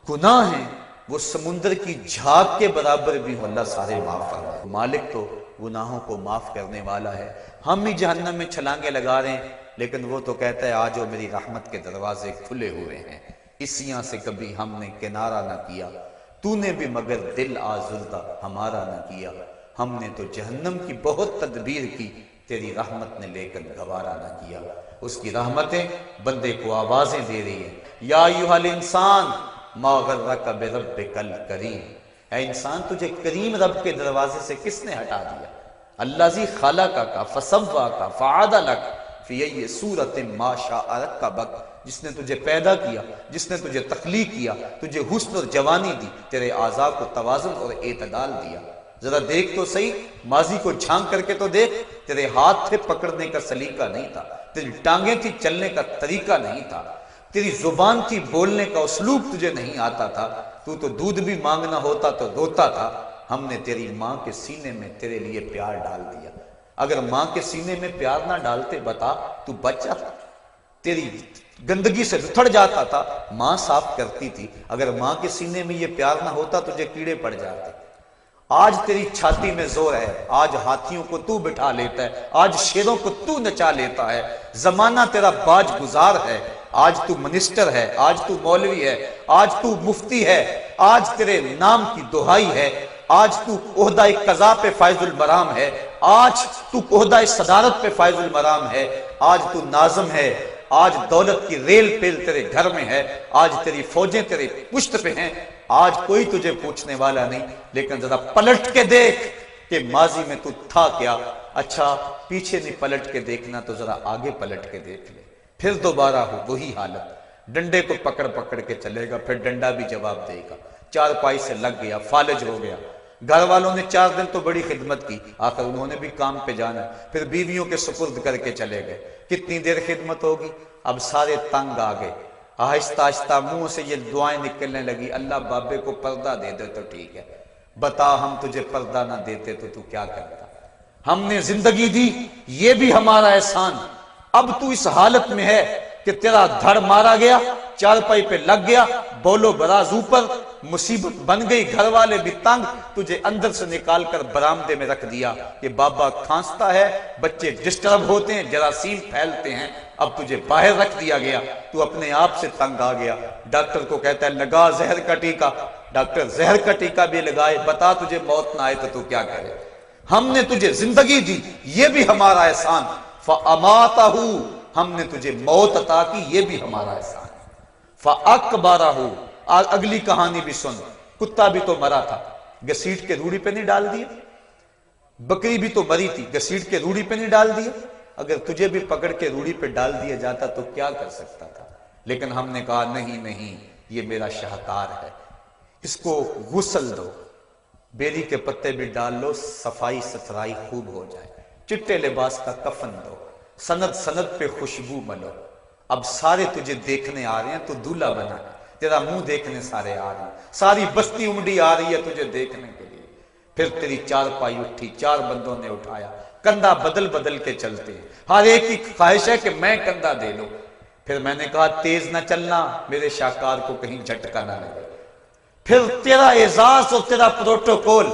گناہ ہیں وہ سمندر کی جھاگ کے برابر بھی ہو، اللہ سارے معاف فرمائے۔ مالک تو گناہوں کو معاف کرنے والا ہے، ہم ہی جہنم میں چھلانگے لگا رہے ہیں، لیکن وہ تو کہتا ہے آجو میری رحمت کے دروازے کھلے ہوئے ہیں، اسیاں سے کبھی ہم نے کنارہ نہ کیا، تو نے بھی مگر دل آزردہ ہمارا نہ کیا، ہم نے تو جہنم کی بہت تدبیر کی، تیری رحمت نے لے کر گوارا نہ کیا۔ اس کی رحمتیں بندے کو آوازیں دے رہی ہیں، یا ایھا الانسان ما غرک بربک الکریم، اے انسان تجھے کریم رب کے دروازے سے کس نے ہٹا دیا؟ الذی خلقک فسواک فعدلک فی ای صورت ما شاء رکبک، جس نے تجھے پیدا کیا، جس نے تجھے تخلیق کیا، تجھے حسن اور جوانی دی، تیرے اعضاء کو توازن اور اعتدال دیا۔ ذرا دیکھ تو صحیح، ماضی کو جھانک کر کے تو دیکھ، تیرے ہاتھ تھے پکڑنے کا سلیقہ نہیں تھا، تیری ٹانگیں تھی چلنے کا طریقہ نہیں تھا، تیری زبان تھی بولنے کا اسلوب تجھے نہیں آتا تھا، تو دودھ بھی مانگنا ہوتا تو روتا تھا۔ ہم نے تیری ماں کے سینے میں تیرے لیے پیار ڈال دیا، اگر ماں کے سینے میں پیار نہ ڈالتے بتا تو بچہ تھا، تیری گندگی سے لتھڑ جاتا تھا، ماں صاف کرتی تھی، اگر ماں کے سینے میں یہ پیار نہ ہوتا تجھے کیڑے پڑ جاتے۔ آج تیری چھاتی میں زور ہے، آج ہاتھیوں کو تو بٹھا لیتا ہے، آج شیروں کو تو نچا لیتا ہے، زمانہ تیرا باج گزار ہے، آج تو منسٹر ہے، آج تو مولوی ہے، آج تو مفتی ہے، آج تیرے نام کی دہائی ہے، آج تو عہدہ قضا پہ فائز المرام ہے، آج تو عہدہ صدارت پہ فائز المرام ہے، آج تو ناظم ہے، آج دولت کی ریل پیل تیرے گھر میں ہے، آج تیری فوجیں تیرے پشت پہ ہیں، آج کوئی تجھے پوچھنے والا نہیں، لیکن ذرا پلٹ کے دیکھ کہ ماضی میں تو تھا کیا، اچھا پیچھے نہیں پلٹ کے دیکھنا تو ذرا آگے پلٹ کے دیکھ لے، پھر دوبارہ ہو وہی حالت، ڈنڈے کو پکڑ پکڑ کے چلے گا، پھر ڈنڈا بھی جواب دے گا، چار پائی سے لگ گیا، فالج ہو گیا۔ گھر والوں نے 4 دن تو بڑی خدمت کی، آخر انہوں نے بھی کام پہ جانا، پھر بیویوں کے سپرد کر کے چلے گئے، کتنی دیر خدمت ہوگی؟ اب سارے تنگ آ گئے، آہستہ آہستہ منہ سے یہ دعائیں نکلنے لگی، اللہ بابے کو پردہ دے دے تو ٹھیک ہے، بتا ہم تجھے پردہ نہ دیتے تو کیا کرتا؟ ہم نے زندگی دی، یہ بھی ہمارا احسان، اب تو اس حالت میں ہے کہ تیرا دھڑ مارا گیا، چارپائی پہ لگ گیا، بولو براز اوپر، مصیبت بن گئی، گھر والے بھی تنگ، تجھے اندر سے نکال کر برآمدے میں رکھ دیا کہ بابا کھانستا ہے، بچے ڈسٹرب ہوتے ہیں، جراثیم پھیلتے ہیں، اب تجھے باہر رکھ دیا گیا، تو اپنے آپ سے تنگ آ گیا، ڈاکٹر کو کہتا ہے لگا زہر کا ٹیکہ، ڈاکٹر زہر کا ٹیکہ بھی لگائے، بتا تجھے موت نہ آئے تو کیا کرے؟ ہم نے تجھے زندگی دی، یہ بھی ہمارا احسان، فَأَمَاتَهُ، ہم نے تجھے موت عطا کی، یہ بھی ہمارا احسان، فَأَكْبَرَهُ، اگلی کہانی بھی سن، کتا بھی تو مرا تھا، گھسیٹ کے روڑی پہ نہیں ڈال دیا، بکری بھی تو مری تھی، گھسیٹ کے روڑی پہ نہیں ڈال دیا، اگر تجھے بھی پکڑ کے روڑی پہ ڈال دیا جاتا تو کیا کر سکتا تھا؟ لیکن ہم نے کہا نہیں نہیں، یہ میرا شاہکار ہے، اس کو غسل دو، بیری کے پتے بھی ڈال لو، صفائی ستھرائی خوب ہو جائے، چٹے لباس کا کفن دو، سند سند پہ خوشبو ملو، اب سارے تجھے دیکھنے آ رہے ہیں تو دولہا بنا، تیرا منہ دیکھنے سارے آ رہے ہیں، ساری بستی امڈی آ رہی ہے تجھے دیکھنے کے لیے، پھر تیری چار پائی اٹھی، 4 بندوں نے اٹھایا، کندھا بدل بدل کے چلتے ہیں، ہر ایک کی خواہش ہے کہ میں کندھا دے لوں، پھر میں نے کہا تیز نہ چلنا، میرے شاہکار کو کہیں جھٹکا نہ لگے، پھر تیرا اعزاز اور تیرا پروٹوکول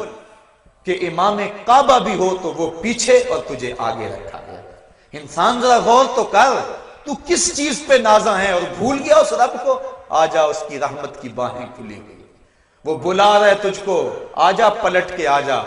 کہ امام کعبہ بھی ہو تو وہ پیچھے اور تجھے آگے رکھا گیا۔ انسان ذرا غور تو کر، تو کس چیز پہ نازا ہے اور بھول گیا اس رب کو؟ آجا، اس کی رحمت کی باہیں کھلی ہوئی، وہ بلا رہا ہے تجھ کو، آجا پلٹ کے آجا،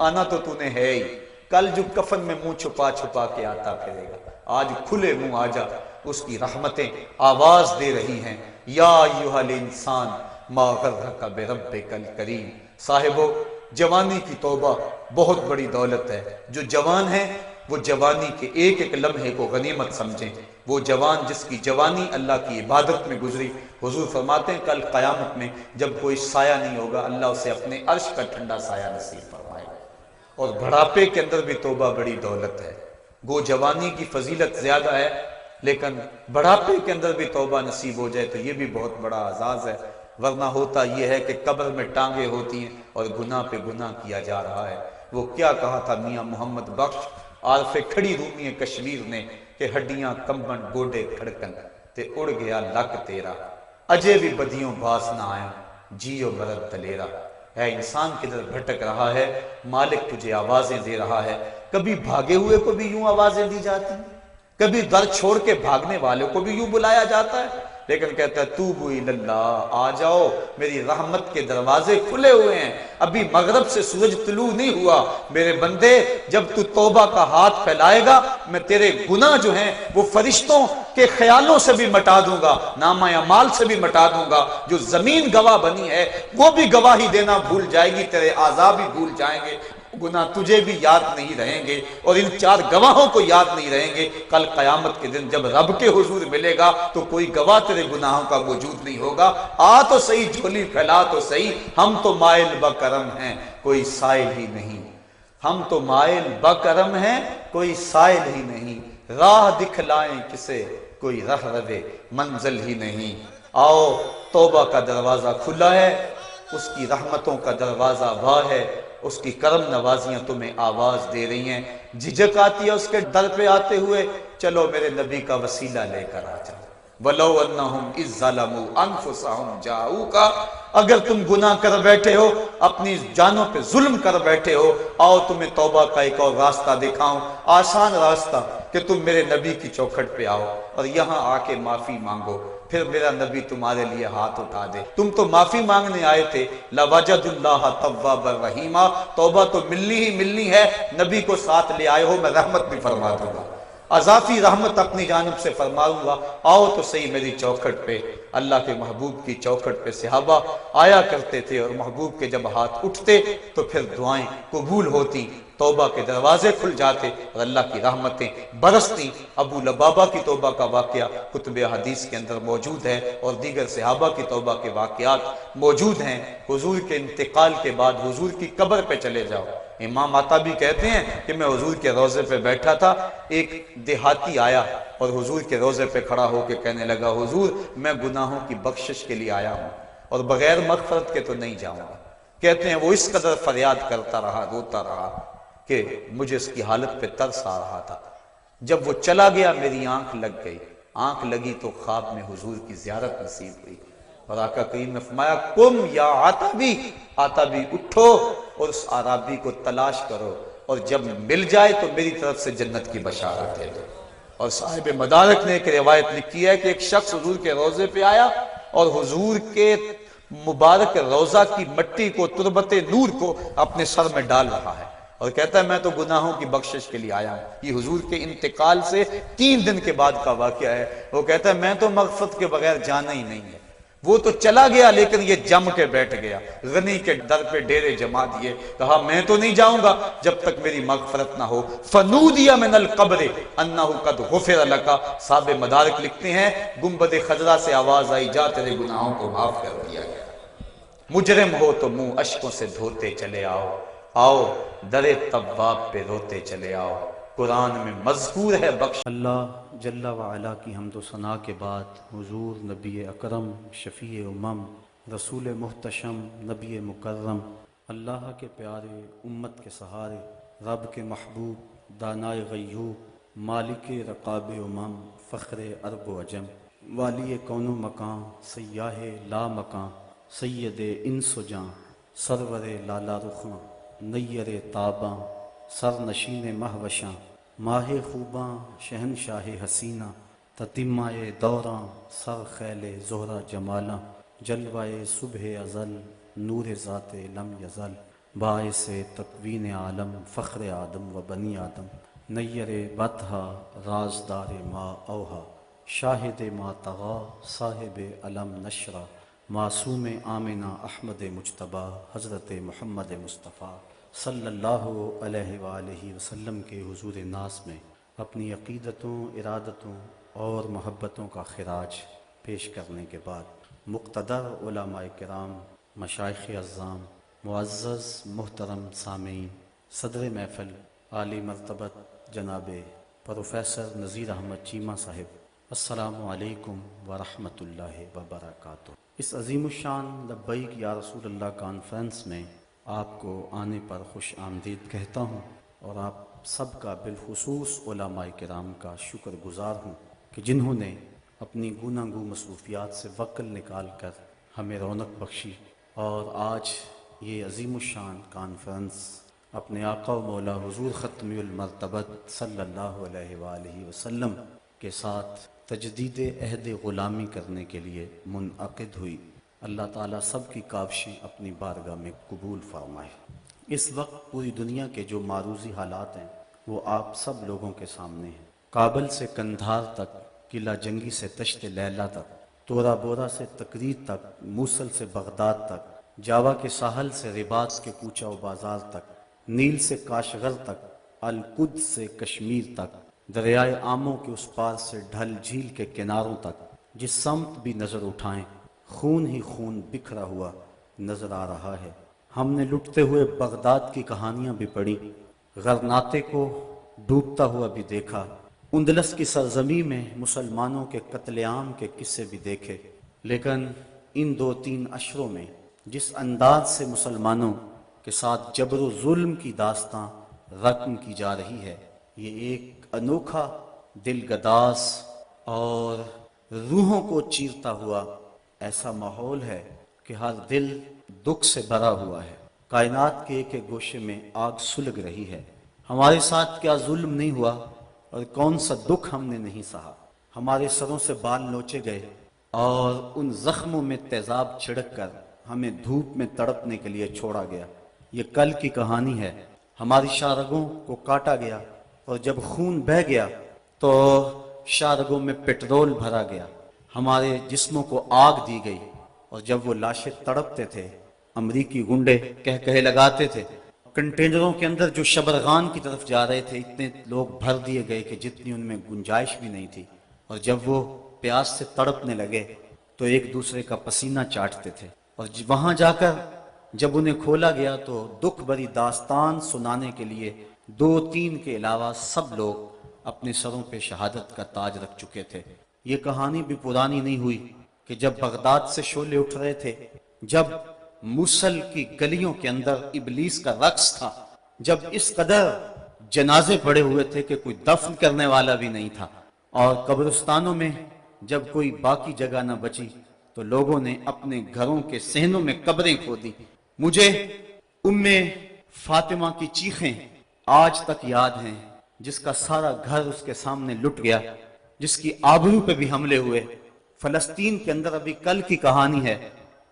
آنا تو تو نے ہے ہی، کل جو کفن میں منہ چھپا چھپا کے آتا پھرے گا، آج کھلے منہ آجا، اس کی رحمتیں آواز دے رہی ہیں، یا ایھا الانسان ما غرک بربک الکریم۔ صاحبو، جوانی کی توبہ بہت بڑی دولت ہے، جو جوان ہیں وہ جوانی کے ایک ایک لمحے کو غنیمت سمجھیں، وہ جوان جس کی جوانی اللہ کی عبادت میں گزری، حضور فرماتے ہیں کل قیامت میں جب کوئی سایہ نہیں ہوگا، اللہ اسے اپنے عرش کا ٹھنڈا سایہ نصیب فرمائے گا۔ اور بڑھاپے کے اندر بھی توبہ بڑی دولت ہے، گو جوانی کی فضیلت زیادہ ہے لیکن بڑھاپے کے اندر بھی توبہ نصیب ہو جائے تو یہ بھی بہت بڑا اعزاز ہے، ورنہ ہوتا یہ ہے کہ قبر میں ٹانگیں ہوتی ہیں اور گناہ پہ گناہ کیا جا رہا ہے۔ وہ کیا کہا تھا میاں محمد بخش عارف کھڑی رومی کشمیر نے کہ ہڈیاں کمبن گوڈے کھڑکن تے اڑ گیا لک تیرا، اجے بھی بدیوں باس نہ آیا، جیو مرد دلیرا۔ ہے انسان کدھر بھٹک رہا ہے، مالک تجھے آوازیں دے رہا ہے، کبھی بھاگے ہوئے کو بھی یوں آوازیں دی جاتی ہیں، کبھی در چھوڑ کے بھاگنے والوں کو بھی یوں بلایا جاتا ہے، لیکن کہتا ہے توبوا الی اللہ، آ جاؤ، میری رحمت کے دروازے کھلے ہوئے ہیں، ابھی مغرب سے سورج طلوع نہیں ہوا، میرے بندے جب تو توبہ کا ہاتھ پھیلائے گا میں تیرے گناہ جو ہیں وہ فرشتوں کے خیالوں سے بھی مٹا دوں گا، نامہ اعمال سے بھی مٹا دوں گا، جو زمین گواہ بنی ہے وہ بھی گواہی دینا بھول جائے گی، تیرے اعضاء بھی بھول جائیں گے، گناہ تجھے بھی یاد نہیں رہیں گے اور ان 4 گواہوں کو یاد نہیں رہیں گے۔ کل قیامت کے دن جب رب کے حضور ملے گا تو کوئی گواہ تیرے گناہوں کا موجود نہیں ہوگا، آ تو صحیح، جھولی پھیلا تو صحیح، ہم تو مائل بکرم ہیں کوئی سائل ہی نہیں، ہم تو مائل بکرم ہیں کوئی سائل ہی نہیں، راہ دکھلائیں کسے کوئی رہ روے منزل ہی نہیں۔ آؤ، توبہ کا دروازہ کھلا ہے، اس کی رحمتوں کا دروازہ واہ ہے، اس کی کرم نوازیاں تمہیں آواز دے رہی ہیں، جھجک آتی ہے اس کے در پہ آتے ہوئے، چلو میرے نبی کا وسیلہ لے کر آ جاؤ۔ وَلَوْ أَنَّهُمْ إِذْ ظَلَمُوا أَنفُسَهُمْ جَاءُوكَ، اگر تم گناہ کر بیٹھے ہو، اپنی جانوں پہ ظلم کر بیٹھے ہو، آؤ تمہیں توبہ کا ایک اور راستہ دکھاؤں، آسان راستہ، کہ تم میرے نبی کی چوکھٹ پہ آؤ اور یہاں آ کے معافی مانگو، پھر میرا نبی تمہارے لیے ہاتھ اٹھا دے۔ تم تو معافی مانگنے آئے تھے، لَوَجَدُ اللَّهَ تَوَّابًا رَحِيمًا، توبہ تو ملنی ہی ملنی ہے، نبی کو ساتھ لے آئے ہو، میں رحمت بھی فرما دوں گا۔ اضافی رحمت اپنی جانب سے فرماؤں گا، آؤ تو صحیح میری چوکھٹ پہ۔ اللہ کے محبوب کی چوکھٹ پہ صحابہ آیا کرتے تھے، اور محبوب کے جب ہاتھ اٹھتے تو پھر دعائیں قبول ہوتی، توبہ کے دروازے کھل جاتے اور اللہ کی رحمتیں برستی۔ ابو لبابہ کی توبہ کا واقعہ کتب حدیث کے اندر موجود ہے، اور دیگر صحابہ کی توبہ کے واقعات موجود ہیں۔ حضور کے انتقال کے بعد حضور کی قبر پہ چلے جاؤ، امام عطابی کہتے ہیں کہ میں حضور کے روضے پہ بیٹھا تھا، ایک دیہاتی آیا اور حضور کے روضے پہ کھڑا ہو کے کہنے لگا، حضور میں گناہوں کی بخشش کے لیے آیا ہوں اور بغیر مغفرت کے تو نہیں جاؤں گا۔ کہتے ہیں وہ اس قدر فریاد کرتا رہا، روتا رہا کہ مجھے اس کی حالت پہ ترس آ رہا تھا۔ جب وہ چلا گیا میری آنکھ لگ گئی، آنکھ لگی تو خواب میں حضور کی زیارت نصیب ہوئی، اور آقا کریم نے فرمایا قم یا عتابی، عتابی اٹھو اور اس عرابی کو تلاش کرو، اور جب مل جائے تو میری طرف سے جنت کی بشارت دے دو۔ اور صاحب مدارک نے ایک روایت لکھی ہے کہ ایک شخص حضور کے روضے پہ آیا اور حضور کے مبارک روضہ کی مٹی کو، تربت نور کو اپنے سر میں ڈال رہا ہے، اور کہتا ہے میں تو گناہوں کی بخشش کے لیے آیا ہوں۔ یہ حضور کے انتقال سے 3 دن کے بعد کا واقعہ ہے۔ وہ کہتا ہے میں تو مغفرت کے بغیر جانا ہی نہیں ہے۔ وہ تو چلا گیا لیکن یہ جم کے بیٹھ گیا، غنی کے در پہ ڈیرے جما دیے، کہا میں تو نہیں جاؤں گا جب تک میری مغفرت نہ ہو۔ فنودی من القبر انہ قد غفر لک، صاحب مدارک لکھتے ہیں گنبد خضرا سے آواز آئی، جا تیرے گناہوں کو معاف کر دیا گیا۔ مجرم ہو تو منہ اشکوں سے دھوتے چلے آؤ، آؤ در تواب پہ روتے چلے آؤ، قرآن میں مذکور ہے بخش۔ اللہ جل وعلا کی حمد و ثنا کے بعد حضور نبی اکرم، شفیع امم، رسول محتشم، نبی مکرم، اللہ کے پیارے، امت کے سہارے، رب کے محبوب، دانائے غیوب، مالک رقاب امم، فخر عرب و عجم، والی کون و مکان، سیاہ لا مکان، سید انس و جاں، سرور لالا رخاں، نیر تاباں، سر نشین مہوشاں، ماہ خوباں، شہنشاہ حسینہ، تتمائے دوراں، سر خیل زہرہ جمالاں، جلوائے صبح ازل، نور ذات لم یزل، باعث تکوین عالم، فخر آدم و بنی آدم، نیر بطحا، رازدار ما اوہا، شاہد ما طغا، صاحب علم نشرہ، معصوم آمنہ احمد مجتبی، حضرت محمد مصطفیٰ صلی اللہ علیہ وآلہ وسلم کے حضور ناس میں اپنی عقیدتوں، ارادتوں اور محبتوں کا خراج پیش کرنے کے بعد مقتدر علماء کرام، مشائخ اعظام، معزز محترم سامعین، صدر محفل عالی مرتبت جناب پروفیسر نذیر احمد چیمہ صاحب، السلام علیکم ورحمۃ اللہ وبرکاتہ۔ اس عظیم الشان لبیک یا رسول اللہ کانفرنس میں آپ کو آنے پر خوش آمدید کہتا ہوں، اور آپ سب کا بالخصوص علماء کرام کا شکر گزار ہوں کہ جنہوں نے اپنی گوناہ گو مصروفیات سے وقت نکال کر ہمیں رونق بخشی، اور آج یہ عظیم الشان کانفرنس اپنے آقا و مولا حضور ختم المرتبت صلی اللہ علیہ وآلہ وسلم کے ساتھ تجدید عہد غلامی کرنے کے لیے منعقد ہوئی۔ اللہ تعالیٰ سب کی کاوشیں اپنی بارگاہ میں قبول فرمائے۔ اس وقت پوری دنیا کے جو معروضی حالات ہیں وہ آپ سب لوگوں کے سامنے ہیں۔ کابل سے کندھار تک، قلعہ جنگی سے تشت لیلہ تک، تورا بورا سے تکریت تک، موصل سے بغداد تک، جاوا کے ساحل سے رباط کے کوچہ و بازار تک، نیل سے کاشغر تک، القدس سے کشمیر تک، دریائے آموں کے اس پار سے ڈھل جھیل کے کناروں تک، جس سمت بھی نظر اٹھائیں خون ہی خون بکھرا ہوا نظر آ رہا ہے۔ ہم نے لٹتے ہوئے بغداد کی کہانیاں بھی پڑھی، غرناطے کو ڈوبتا ہوا بھی دیکھا، اندلس کی سرزمین میں مسلمانوں کے قتل عام کے قصے بھی دیکھے، لیکن ان 2-3 اشروں میں جس انداز سے مسلمانوں کے ساتھ جبر و ظلم کی داستاں رقم کی جا رہی ہے، یہ ایک انوکھا، دل گداز اور روحوں کو چیرتا ہوا ایسا ماحول ہے کہ ہر دل دکھ سے بھرا ہوا ہے۔ کائنات کے ایک ایک گوشے میں آگ سلگ رہی ہے۔ ہمارے ساتھ کیا ظلم نہیں ہوا اور کون سا دکھ ہم نے نہیں سہا۔ ہمارے سروں سے بال نوچے گئے اور ان زخموں میں تیزاب چھڑک کر ہمیں دھوپ میں تڑپنے کے لیے چھوڑا گیا۔ یہ کل کی کہانی ہے۔ ہماری شارگوں کو کاٹا گیا، اور جب خون بہہ گیا تو شارگوں میں پیٹرول بھرا گیا، ہمارے جسموں کو آگ دی گئی، اور جب وہ لاشیں تڑپتے تھے امریکی گنڈے کہے لگاتے تھے، کنٹینروں کے اندر جو شبرغان کی طرف جا رہے تھے اتنے لوگ بھر دیے گئے کہ جتنی ان میں گنجائش بھی نہیں تھی، اور جب وہ پیاس سے تڑپنے لگے تو ایک دوسرے کا پسینہ چاٹتے تھے، اور وہاں جا کر جب انہیں کھولا گیا تو دکھ بھری داستان سنانے کے لیے 2-3 کے علاوہ سب لوگ اپنے سروں پہ شہادت کا تاج رکھ چکے تھے۔ یہ کہانی بھی پرانی نہیں ہوئی کہ جب بغداد سے شعلے اٹھ رہے تھے، جب موصل کی گلیوں کے اندر ابلیس کا رقص تھا، جب اس قدر جنازے پڑے ہوئے تھے کہ کوئی دفن کرنے والا بھی نہیں تھا، اور قبرستانوں میں جب کوئی باقی جگہ نہ بچی تو لوگوں نے اپنے گھروں کے صحنوں میں قبریں کھودی۔ مجھے ام فاطمہ کی چیخیں آج تک یاد ہیں، جس کا سارا گھر اس کے سامنے لٹ گیا، جس کی آبرو پہ بھی حملے ہوئے۔ فلسطین کے اندر ابھی کل کی کہانی ہے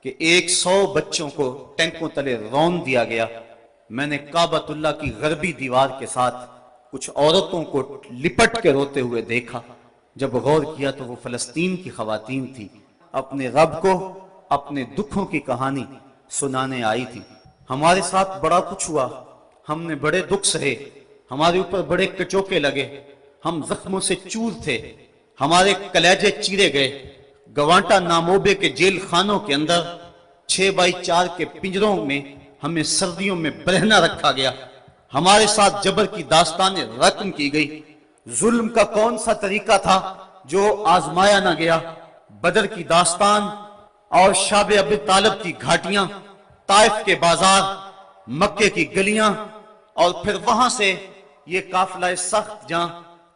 کہ 100 بچوں کو ٹینکوں تلے رون دیا گیا۔ میں نے کعبۃ اللہ کی غربی دیوار کے ساتھ کچھ عورتوں کو لپٹ کے روتے ہوئے دیکھا۔ جب غور کیا تو وہ فلسطین کی خواتین تھی، اپنے رب کو اپنے دکھوں کی کہانی سنانے آئی تھی۔ ہمارے ساتھ بڑا کچھ ہوا، ہم نے بڑے دکھ سہے، ہمارے اوپر بڑے کچوکے لگے، ہم زخموں سے چور تھے، ہمارے کلیجے چیرے گئے۔ گوانٹا ناموبے کے جیل خانوں کے اندر 6x4 کے پنجروں میں ہمیں سردیوں میں برہنہ رکھا گیا، ہمارے ساتھ جبر کی داستانیں رقم کی گئی۔ ظلم کا کون سا طریقہ تھا جو آزمایا نہ گیا؟ بدر کی داستان اور شاب ابی طالب کی گھاٹیاں، طائف کے بازار، مکے کی گلیاں، اور پھر وہاں سے یہ قافلہ سخت جہاں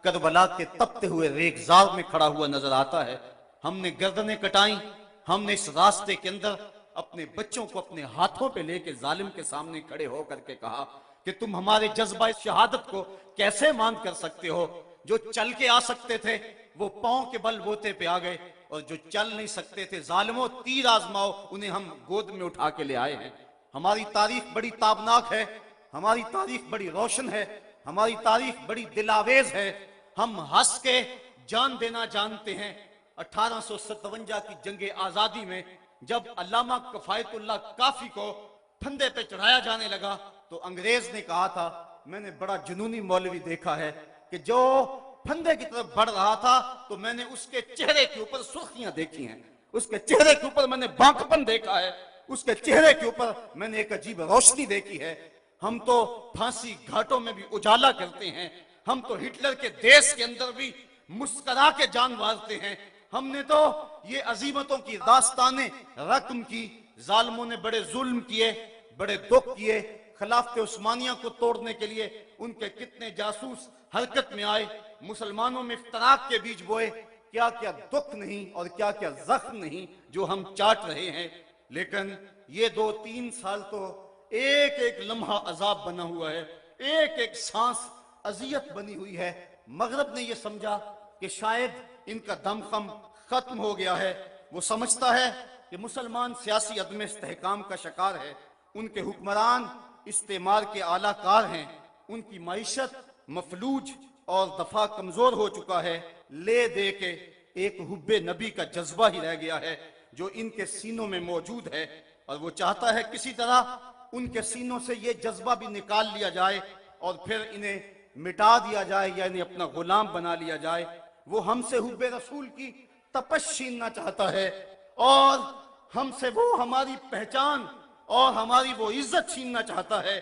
کربلا کے تپتے ہوئے ریگزار میں کھڑا ہوا نظر آتا ہے۔ ہم نے گردنیں کٹائیں، ہم نے اس راستے کے اندر اپنے بچوں کو اپنے ہاتھوں پہ لے کے ظالم کے سامنے کھڑے ہو کر کے کہا کہ تم ہمارے جذبہ شہادت کو کیسے مان کر سکتے ہو؟ جو چل کے آ سکتے تھے وہ پاؤں کے بل بوتے پہ آ گئے، اور جو چل نہیں سکتے تھے ظالموں تیر آزماؤ، انہیں ہم گود میں اٹھا کے لے آئے ہیں۔ ہماری تاریخ بڑی تابناک ہے، ہماری تاریخ بڑی روشن ہے، ہماری تاریخ بڑی دلاویز ہے۔ ہم ہنس کے جان دینا جانتے ہیں۔ 1857 کی جنگ آزادی میں جب علامہ کفایت اللہ کافی کو پھندے پہ چڑھایا جانے لگا تو انگریز نے کہا تھا، میں نے بڑا جنونی مولوی دیکھا ہے کہ جو پھندے کی طرف بڑھ رہا تھا تو میں نے اس کے چہرے کے اوپر سرخیاں دیکھی ہیں، اس کے چہرے کے اوپر میں نے بانکپن دیکھا ہے، اس کے چہرے کے اوپر میں نے ایک عجیب روشنی دیکھی ہے۔ ہم تو پھانسی گھاٹوں میں بھی اجالا کرتے ہیں، ہم تو ہٹلر کے دیش کے اندر بھی مسکرا کے جان مارتے ہیں۔ ہم نے تو یہ عظیمتوں کی داستانیں رقم کی، ظالموں نے بڑے ظلم کیے، بڑے دکھ کیے، خلافت عثمانیہ کو توڑنے کے لیے ان کے کتنے جاسوس حرکت میں آئے، مسلمانوں میں افتراق کے بیج بوئے، کیا کیا دکھ نہیں اور کیا کیا زخم نہیں جو ہم چاٹ رہے ہیں۔ لیکن یہ 2-3 سال تو ایک ایک لمحہ عذاب بنا ہوا ہے، ایک ایک سانس اذیت بنی ہوئی ہے۔ مغرب نے یہ سمجھا کہ شاید ان کا دم خم ختم ہو گیا ہے۔ وہ سمجھتا ہے کہ مسلمان سیاسی عدم استحکام کا شکار ہے، ان کے حکمران استعمار کے اعلی کار ہیں، ان کی معیشت مفلوج اور دفاع کمزور ہو چکا ہے، لے دے کے ایک حب نبی کا جذبہ ہی رہ گیا ہے جو ان کے سینوں میں موجود ہے، اور وہ چاہتا ہے کسی طرح ان کے سینوں سے یہ جذبہ بھی نکال لیا جائے اور پھر انہیں مٹا دیا جائے یا انہیں اپنا غلام بنا لیا جائے۔ وہ ہم سے حب رسول کی تپش چھیننا چاہتا ہے، اور ہم سے وہ ہماری پہچان اور ہماری وہ عزت چھیننا چاہتا ہے۔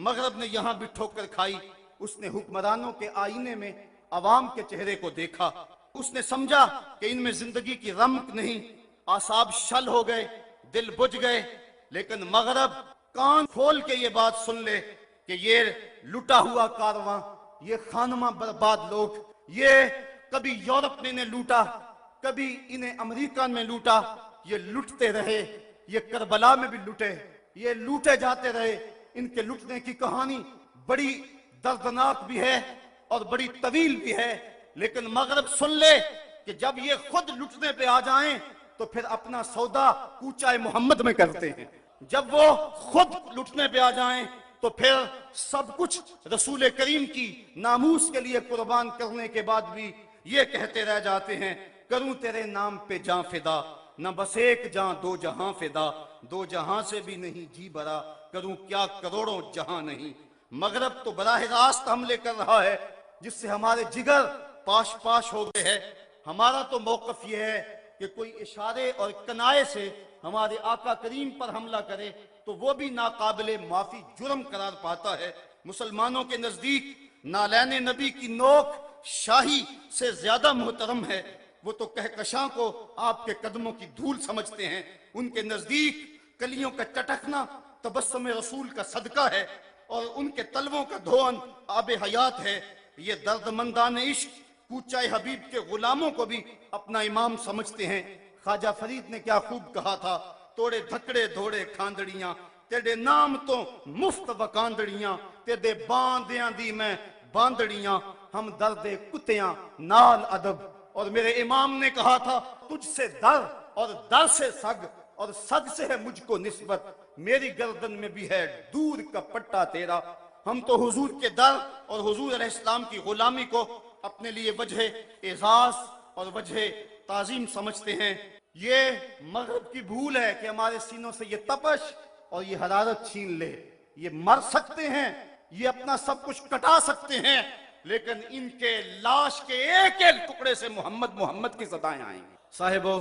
مغرب نے یہاں بھی ٹھوکر کھائی، اس نے حکمرانوں کے آئینے میں عوام کے چہرے کو دیکھا، اس نے سمجھا کہ ان میں زندگی کی رمق نہیں، اعصاب شل ہو گئے، دل بجھ گئے۔ لیکن مغرب کان کھول کے یہ بات سن لے کہ یہ لٹا ہوا کارواں، یہ خانمہ برباد لوگ، یہ کبھی یورپ نے انہیں لوٹا، کبھی انہیں امریکہ میں لوٹا، یہ لٹتے رہے، یہ کربلا میں بھی لٹے، یہ لوٹے جاتے رہے۔ ان کے لٹنے کی کہانی بڑی دردناک بھی ہے اور بڑی طویل بھی ہے، لیکن مغرب سن لے کہ جب یہ خود لٹنے پہ آ جائیں تو پھر اپنا سودا کوچہ محمد میں کرتے ہیں، جب وہ خود لٹنے پہ آ جائیں تو پھر سب کچھ رسول کریم کی ناموس کے لیے قربان کرنے کے بعد بھی یہ کہتے رہ جاتے ہیں کروں تیرے نام پہ جاں فدا، نہ بس ایک جاں دو جہاں فدا، دو جہاں سے بھی نہیں جی برا، کروں کیا کروڑوں جہاں نہیں۔ مغرب تو براہ راست حملے کر رہا ہے جس سے ہمارے جگر پاش پاش ہو گئے ہیں۔ ہمارا تو موقف یہ ہے کہ کوئی اشارے اور کنائے سے ہمارے آقا کریم پر حملہ کرے تو وہ بھی ناقابل معافی جرم قرار پاتا ہے۔ مسلمانوں کے نزدیک نالین نبی کی نوک شاہی سے زیادہ محترم ہے۔ وہ تو کہکشاں کو آپ کے قدموں کی دھول سمجھتے ہیں۔ ان کے نزدیک کلیوں کا چٹکنا تبسم رسول کا صدقہ ہے اور ان کے تلووں کا دھون آب حیات ہے۔ یہ درد مندان عشق کوچہ حبیب کے غلاموں کو بھی اپنا امام سمجھتے ہیں۔ خواجہ فرید نے کیا خوب کہا تھا، توڑے دھکڑے دھوڑے کھاندڑیاں، تیرے نام تو مفت وکاندڑیاں، تیرے باندیاں دی میں باندڑیاں، ہم درد کتیاں نال ادب۔ اور میرے امام نے کہا تھا تجھ سے در اور در سے سگ اور سگ سے ہے مجھ کو نسبت، میری گردن میں بھی ہے دور کا پٹا تیرا۔ ہم تو حضور کے در اور حضور علیہ السلام کی غلامی کو اپنے لیے وجہ اعزاز اور وجہ تعظیم سمجھتے ہیں۔ یہ مغرب کی بھول ہے کہ ہمارے سینوں سے یہ تپش اور یہ حرارت چھین لے۔ یہ مر سکتے ہیں، یہ اپنا سب کچھ کٹا سکتے ہیں، لیکن ان کے لاش کے ایک ایک ٹکڑے سے محمد محمد کی صدائیں آئیں گی۔ صاحبو،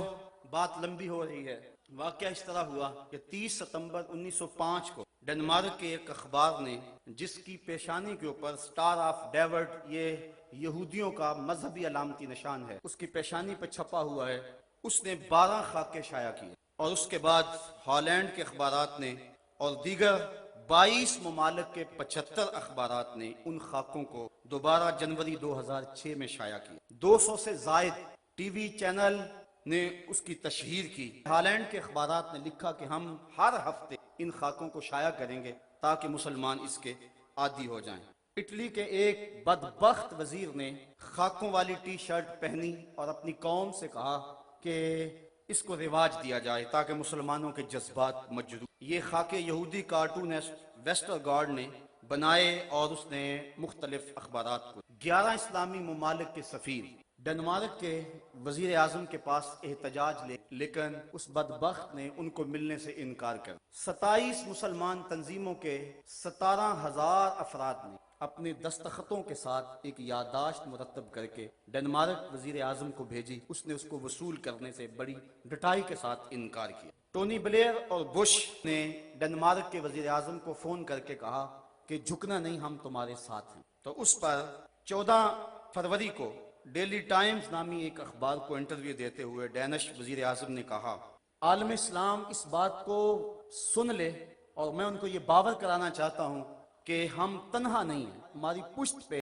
بات لمبی ہو رہی ہے۔ واقعہ اس طرح ہوا کہ 30 ستمبر 1905 کو ڈنمارک کے ایک اخبار نے، جس کی پیشانی کے اوپر سٹار آف ڈیوڈ، یہ یہودیوں کا مذہبی علامتی نشان ہے، اس کی پیشانی پہ چھپا ہوا ہے، اس نے 12 خاکے شائع کیے، اور اس کے بعد ہالینڈ کے اخبارات نے اور دیگر 22 ممالک کے 75 اخبارات نے ان خاکوں کو دوبارہ جنوری 2006 میں شائع کیا۔ 200 سے زائد ٹی وی چینل نے اس کی تشہیر کی۔ ہالینڈ کے اخبارات نے لکھا کہ ہم ہر ہفتے ان خاکوں کو شائع کریں گے تاکہ مسلمان اس کے عادی ہو جائیں۔ اٹلی کے ایک بدبخت وزیر نے خاکوں والی ٹی شرٹ پہنی اور اپنی قوم سے کہا کہ اس کو رواج دیا جائے تاکہ مسلمانوں کے جذبات مجروح۔ یہ خاکے یہودی کارٹونسٹ ویسٹر گارڈ نے بنائے اور اس نے مختلف اخبارات کو 11 اسلامی ممالک کے سفیر ڈنمارک کے وزیر اعظم کے پاس احتجاج لے، لیکن اس بدبخت نے ان کو ملنے سے انکار کر۔ 27 مسلمان تنظیموں کے 17,000 افراد نے اپنے دستخطوں کے ساتھ ایک یادداشت مرتب کر کے ڈنمارک وزیر اعظم کو بھیجی۔ اس نے اس کو وصول کرنے سے بڑی ڈٹائی کے ساتھ انکار کیا۔ ٹونی بلیئر اور بش نے ڈنمارک کے وزیر اعظم کو فون کر کے کہا کہ جھکنا نہیں، ہم تمہارے ساتھ ہیں۔ تو اس پر 14 فروری کو ڈیلی ٹائمز نامی ایک اخبار کو انٹرویو دیتے ہوئے ڈینش وزیر اعظم نے کہا عالم اسلام اس بات کو سن لے اور میں ان کو یہ باور کرانا چاہتا ہوں کہ ہم تنہا نہیں ہیں، ہماری پشت پہ